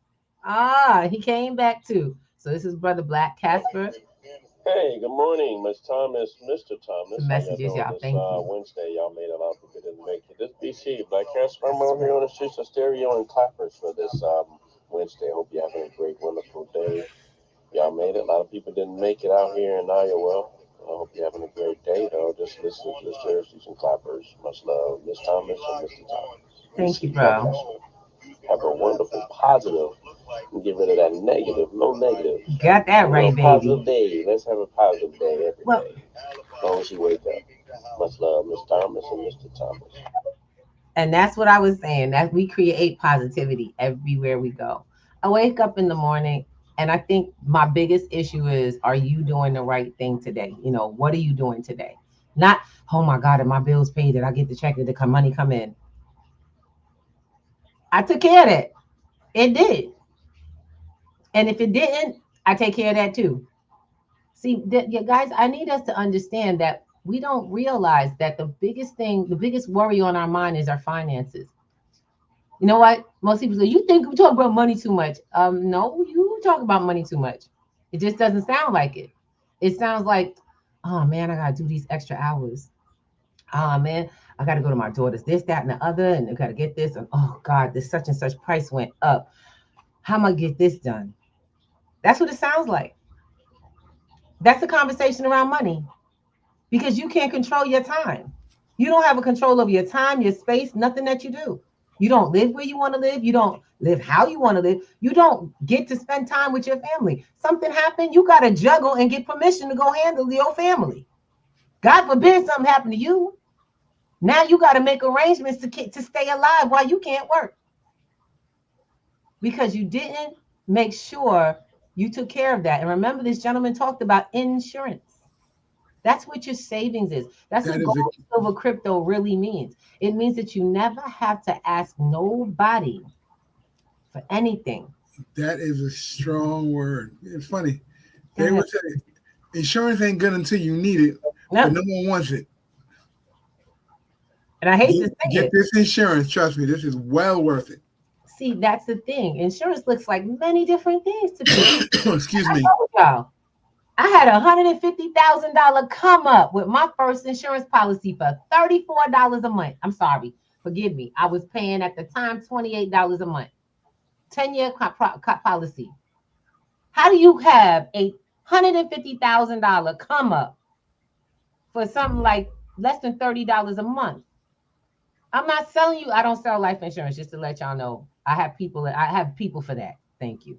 S2: He came back too. So this is Brother Black Casper.
S6: Hey, good morning, Miss Thomas, Mr. Thomas.
S2: The messages, y'all. Thank you.
S6: Wednesday, y'all made a lot of people didn't make it. This BC Black Casper. I'm out here on the streets of Stereo and Clappers for this Wednesday. I hope you're having a great, wonderful day. Y'all made it. A lot of people didn't make it out here in Iowa. I hope you're having a great day, though. Just listen to the Cherishes and Clappers. Much love, Miss Thomas and Mr. Thomas.
S2: Thank you, bro.
S6: Have a wonderful, positive, and get rid of that negative. No negative.
S2: Got that right, baby.
S6: Positive day. Let's have a positive day every day. As long as you wake up. Much love, Miss Thomas and Mr. Thomas.
S2: And that's what I was saying. That we create positivity everywhere we go. I wake up in the morning. And I think my biggest issue is, are you doing the right thing today? You know, what are you doing today? Not, oh my God, if my bills paid, did I get the check? Did the money come in? I took care of that. It did. And if it didn't, I take care of that too. See, guys, I need us to understand that we don't realize that the biggest worry on our mind is our finances. You know what? Most people say, you think we talk about money too much. No, you talk about money too much. It just doesn't sound like it. It sounds like, oh man, I gotta do these extra hours. Oh man, I gotta go to my daughter's this, that, and the other, and I gotta get this. And oh God, this such and such price went up. How am I get this done? That's what it sounds like. That's a conversation around money. Because you can't control your time. You don't have a control over your time, your space, nothing that you do. You don't live where you want to live. You don't live how you want to live. You don't get to spend time with your family. Something happened, you got to juggle and get permission to go handle your family. God forbid something happened to you. Now you got to make arrangements to stay alive while you can't work. Because you didn't make sure you took care of that. And remember, this gentleman talked about insurance. That's what your savings is. That's what gold, silver, crypto really means. It means that you never have to ask nobody for anything.
S3: That is a strong word. It's funny. They would say insurance ain't good until you need it, but no one wants it.
S2: And I hate to say
S3: Get this insurance. Trust me, this is well worth it.
S2: See, that's the thing. Insurance looks like many different things to people.
S3: Excuse me.
S2: Y'all, I had $150,000 come up with my first insurance policy for $34 a month. I'm sorry, forgive me. I was paying at the time $28 a month. 10-year policy. How do you have a $150,000 come up for something like less than $30 a month? I'm not selling you. I don't sell life insurance, just to let y'all know. I have people for that. Thank you.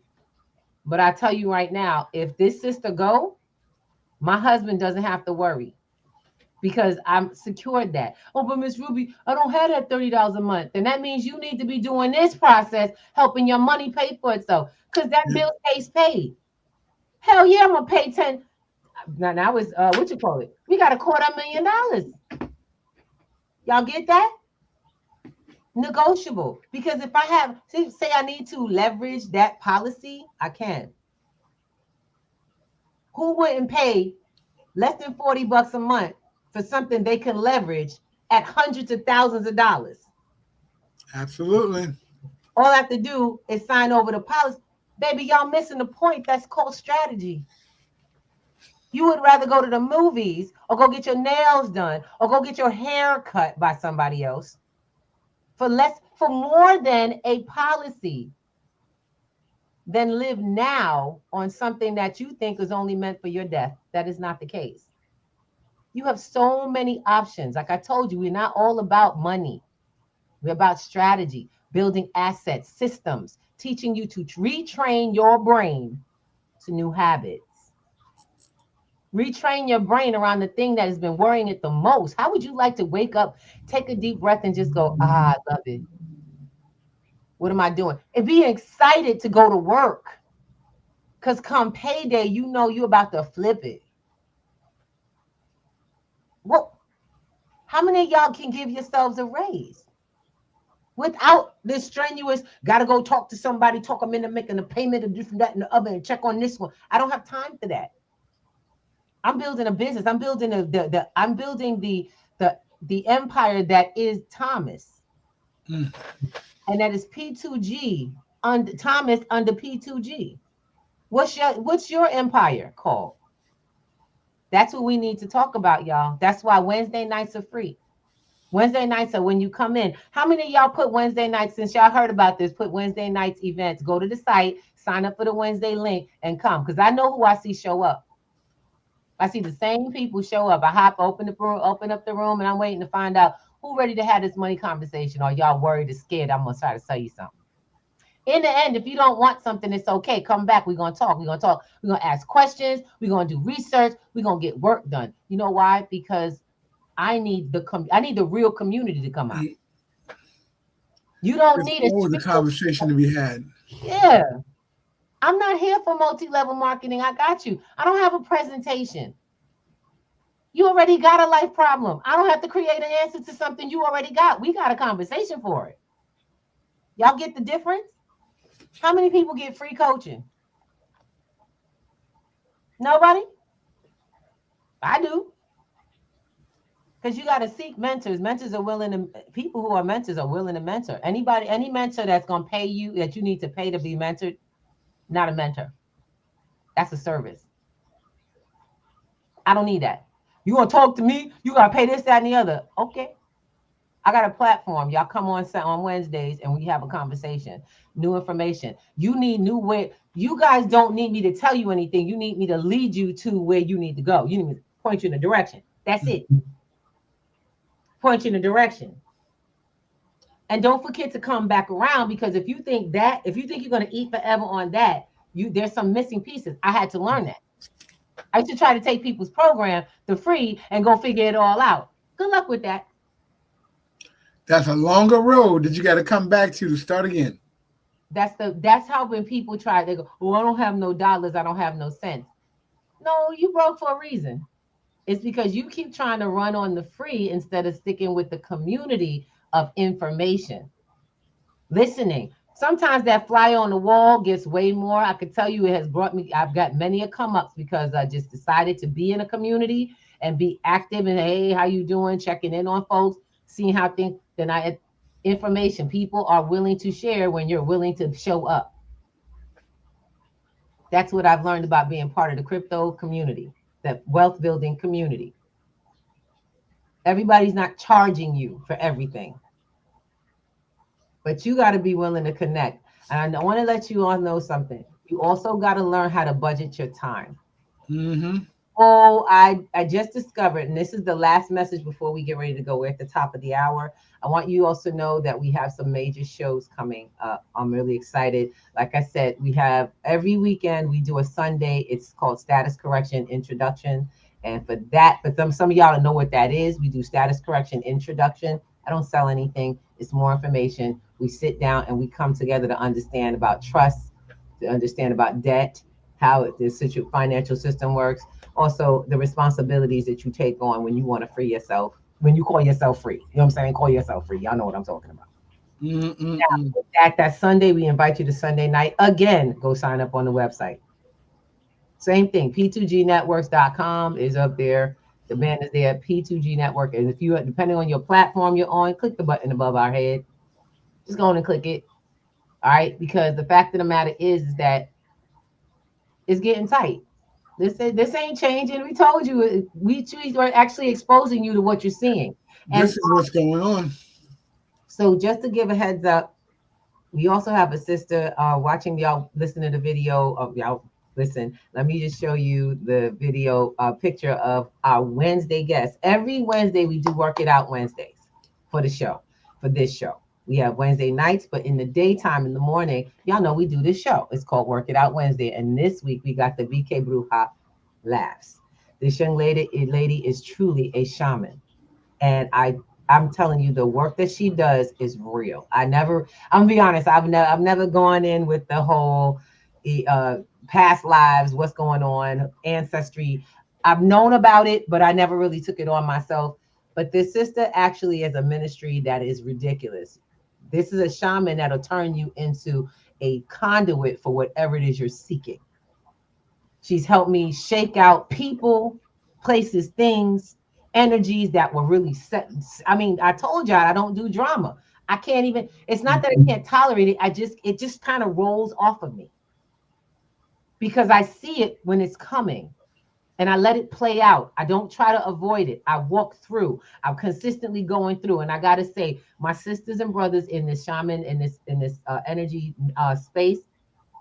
S2: But I tell you right now, if this sister go, my husband doesn't have to worry because I'm secured that. Oh, but Miss Ruby, I don't have that $30 a month. And that means you need to be doing this process, helping your money pay for itself, because that bill stays paid. Hell yeah, I'm gonna pay 10. Now it's what you call it? We got $250,000. Y'all get that? Negotiable. Because if I have, say I need to leverage that policy, I can. Who wouldn't pay less than $40 a month for something they can leverage at hundreds of thousands of dollars?
S3: Absolutely.
S2: All I have to do is sign over the policy. Baby, y'all missing the point. That's called strategy. You would rather go to the movies or go get your nails done or go get your hair cut by somebody else for more than a policy than live now on something that you think is only meant for your death. That is not the case. You have so many options. Like I told you, we're not all about money. We're about strategy, building assets, systems, teaching you to retrain your brain to new habits. Retrain your brain around the thing that has been worrying it the most. How would you like to wake up, take a deep breath, and just go, I love it. What am I doing? And be excited to go to work. Because come payday, you know you're about to flip it. Well, how many of y'all can give yourselves a raise without this strenuous, got to go talk to somebody, talk them into making a payment of different, that, and the other, and check on this one? I don't have time for that. I'm building a business. I'm building the empire that is Thomas. And that is P2G, Thomas under P2G. What's your empire called? That's what we need to talk about, y'all. That's why Wednesday nights are free. Wednesday nights are when you come in. How many of y'all put Wednesday nights, since y'all heard about this, put Wednesday nights events, go to the site, sign up for the Wednesday link, and come? Because I know who I see show up. I see the same people show up. I open up the room, and I'm waiting to find out who ready to have this money conversation, or y'all worried or scared I'm going to try to sell you something. In the end, if you don't want something, it's okay. Come back. We're going to talk. We're going to ask questions. We're going to do research. We're going to get work done. You know why? Because I need the real community to come out. You don't need
S3: a conversation to be had.
S2: Yeah. I'm not here for multi-level marketing. I got you. I don't have a presentation. You already got a life problem. I don't have to create an answer to something you already got. We got a conversation for it. Y'all get the difference? How many people get free coaching? Nobody? I do. Because you got to seek mentors. People who are mentors are willing to mentor. Any mentor that's going to pay you, that you need to pay to be mentored, not a mentor. That's a service. I don't need that. You want to talk to me? You got to pay this, that, and the other. Okay. I got a platform. Y'all come on Wednesdays and we have a conversation. New information. You need new way. You guys don't need me to tell you anything. You need me to lead you to where you need to go. You need me to point you in a direction. That's it. Point you in a direction. And don't forget to come back around, because if you think you're going to eat forever on that, there's some missing pieces. I had to learn that. I used to try to take people's program for free and go figure it all out. Good luck with that.
S3: That's a longer road that you got to come back to start again.
S2: That's how when people try, they go, "Oh, I don't have no dollars. I don't have no cents." No, you broke for a reason. It's because you keep trying to run on the free instead of sticking with the community of information. Listening. Sometimes that fly on the wall gets way more. I could tell you it has brought me, I've got many a come ups because I just decided to be in a community and be active and, hey, how you doing? Checking in on folks, seeing how things, then information. People are willing to share when you're willing to show up. That's what I've learned about being part of the crypto community, the wealth building community. Everybody's not charging you for everything, but you got to be willing to connect. And I want to let you all know something. You also got to learn how to budget your time.
S3: Mm-hmm.
S2: Oh, I just discovered, and this is the last message before we get ready to go. We're at the top of the hour. I want you also to know that we have some major shows coming up. I'm really excited. Like I said, we have every weekend, we do a Sunday. It's called Status Correction Introduction. And for that, for some of y'all to know what that is, we do Status Correction Introduction. I don't sell anything. It's more information. We sit down and we come together to understand about trust, to understand about debt, how the financial system works. Also, the responsibilities that you take on when you want to free yourself, when you call yourself free. You know what I'm saying? Call yourself free. Y'all know what I'm talking about. Now, with that Sunday, we invite you to Sunday night. Again, go sign up on the website. Same thing. P2Gnetworks.com is up there. The band is there, P2G Network. And if you, depending on your platform you're on, click the button above our head. Just go on and click it. All right? Because the fact of the matter is that it's getting tight. This ain't changing. We told you. We are actually exposing you to what you're seeing. And
S3: this is what's going on.
S2: So just to give a heads up, we also have a sister watching y'all listen to the video of y'all. Listen, let me just show you the video picture of our Wednesday guests. Every Wednesday we do Work It Out Wednesdays for the show, for this show. We have Wednesday nights, but in the daytime, in the morning, y'all know we do this show. It's called Work It Out Wednesday. And this week we got the BK Bruja Laughs. This young lady is truly a shaman. And I'm telling you, the work that she does is real. I'm gonna be honest, I've never gone in with the whole past lives, what's going on, ancestry. I've known about it, but I never really took it on myself. But this sister actually is a ministry that is ridiculous. This is a shaman that'll turn you into a conduit for whatever it is you're seeking. She's helped me shake out people, places, things, energies that were really set. I mean, I told y'all I don't do drama. I can't even, it's not that I can't tolerate it. It just kind of rolls off of me because I see it when it's coming. And I let it play out. I don't try to avoid it. I walk through. I'm consistently going through. And I got to say, my sisters and brothers in this shaman, in this energy space,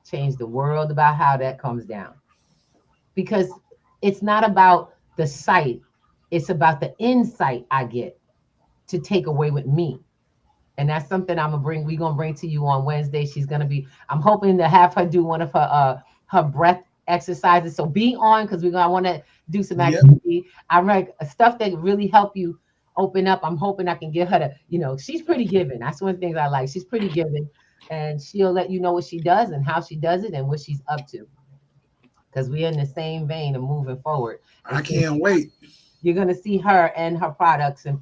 S2: changed the world about how that comes down. Because it's not about the sight. It's about the insight I get to take away with me. And that's something we're going to bring to you on Wednesday. She's going to be, I'm hoping to have her do one of her breath exercises. So be on, because I want to do some activity. I like stuff that really help you open up. I'm hoping I can get her to, she's pretty giving. That's one of the things I like. She's pretty giving, and she'll let you know what she does and how she does it and what she's up to. Because we're in the same vein of moving forward.
S3: I can't wait.
S2: You're gonna see her and her products and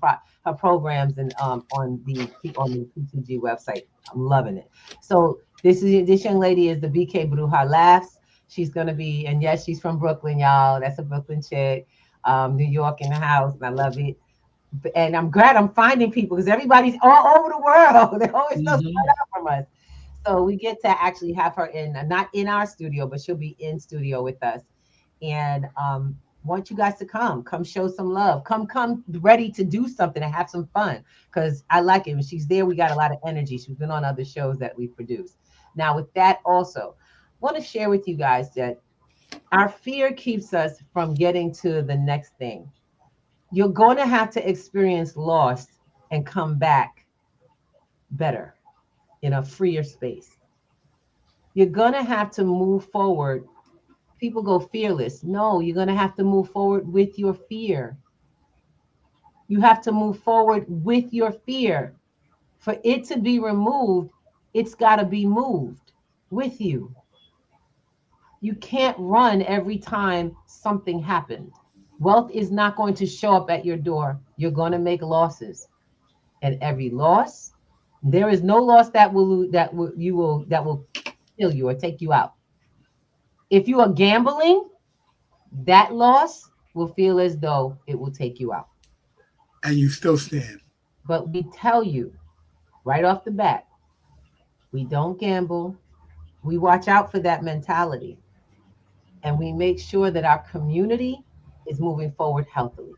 S2: her programs and on the P2G website. I'm loving it. So this young lady is the BK Bruja Laughs. She's gonna be, and yes, she's from Brooklyn, y'all. That's a Brooklyn chick. New York in the house, and I love it. And I'm glad I'm finding people because everybody's all over the world. They're always so spread out from us. So we get to actually have her not in our studio, but she'll be in studio with us. And want you guys to come show some love. Come ready to do something and have some fun, because I like it. When she's there, we got a lot of energy. She's been on other shows that we've produced. Now with that also, want to share with you guys that our fear keeps us from getting to the next thing. You're going to have to experience loss and come back better in a freer space. You're going to have to move forward. People go fearless. No, you're going to have to move forward with your fear. You have to move forward with your fear. For it to be removed, it's got to be moved with you. You can't run every time something happened. Wealth is not going to show up at your door. You're going to make losses. And every loss, there is no loss that will kill you or take you out. If you are gambling, that loss will feel as though it will take you out.
S3: And you still stand.
S2: But we tell you, right off the bat, we don't gamble. We watch out for that mentality. And we make sure that our community is moving forward healthily.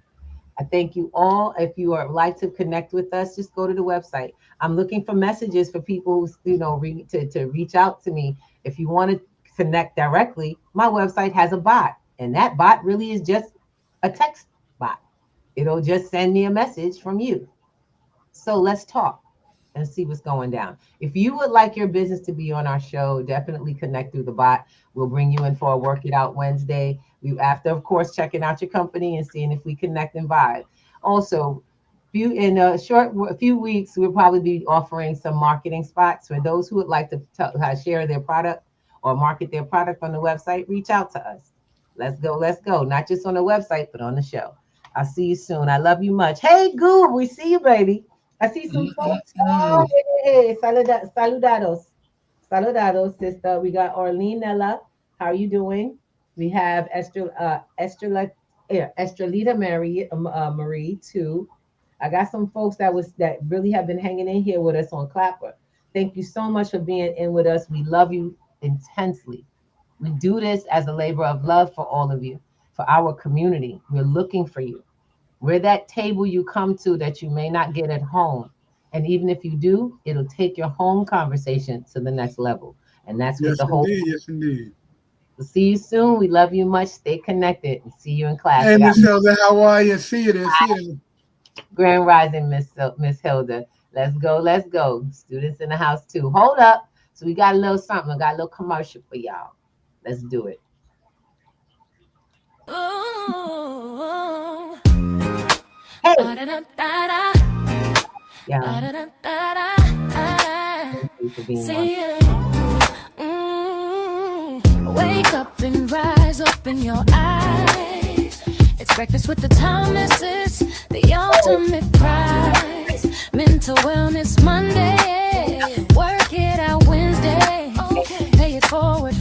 S2: I thank you all. If you would like to connect with us, just go to the website. I'm looking for messages for people who, to reach out to me. If you want to connect directly, my website has a bot, and that bot really is just a text bot. It'll just send me a message from you. So let's talk and see what's going down. If you would like your business to be on our show, definitely connect through the bot. We'll bring you in for a Work It Out Wednesday. After, of course, checking out your company and seeing if we connect and vibe. Also, in a few weeks, we'll probably be offering some marketing spots for those who would like to share their product or market their product on the website. Reach out to us. Let's go. Let's go. Not just on the website, but on the show. I'll see you soon. I love you much. Hey, Goob, we see you, baby. I see some folks. Oh, hey, saludados. Saludados, sister. We got Orlinella. How are you doing? We have Estrelita Marie too. I got some folks that really have been hanging in here with us on Clapper. Thank you so much for being in with us. We love you intensely. We do this as a labor of love for all of you, for our community. We're looking for you. We're that table you come to that you may not get at home. And even if you do, it'll take your home conversation to the next level. And that's what the whole.
S3: Yes, indeed.
S2: We'll see you soon. We love you much. Stay connected and see you in class.
S3: Hey, Miss Hilda, how are you? See you there. See you.
S2: Grand Rising, Miss Hilda. Let's go. Let's go. Students in the house too. Hold up. So we got a little something. I got a little commercial for y'all. Let's do it.
S1: Ooh.
S2: Hey.
S1: Yeah.
S2: Thank you for being
S1: See you. Wake up and rise, open your eyes. It's breakfast with the Thomases, the ultimate prize. Mental Wellness Monday, Work It Out Wednesday. Pay it forward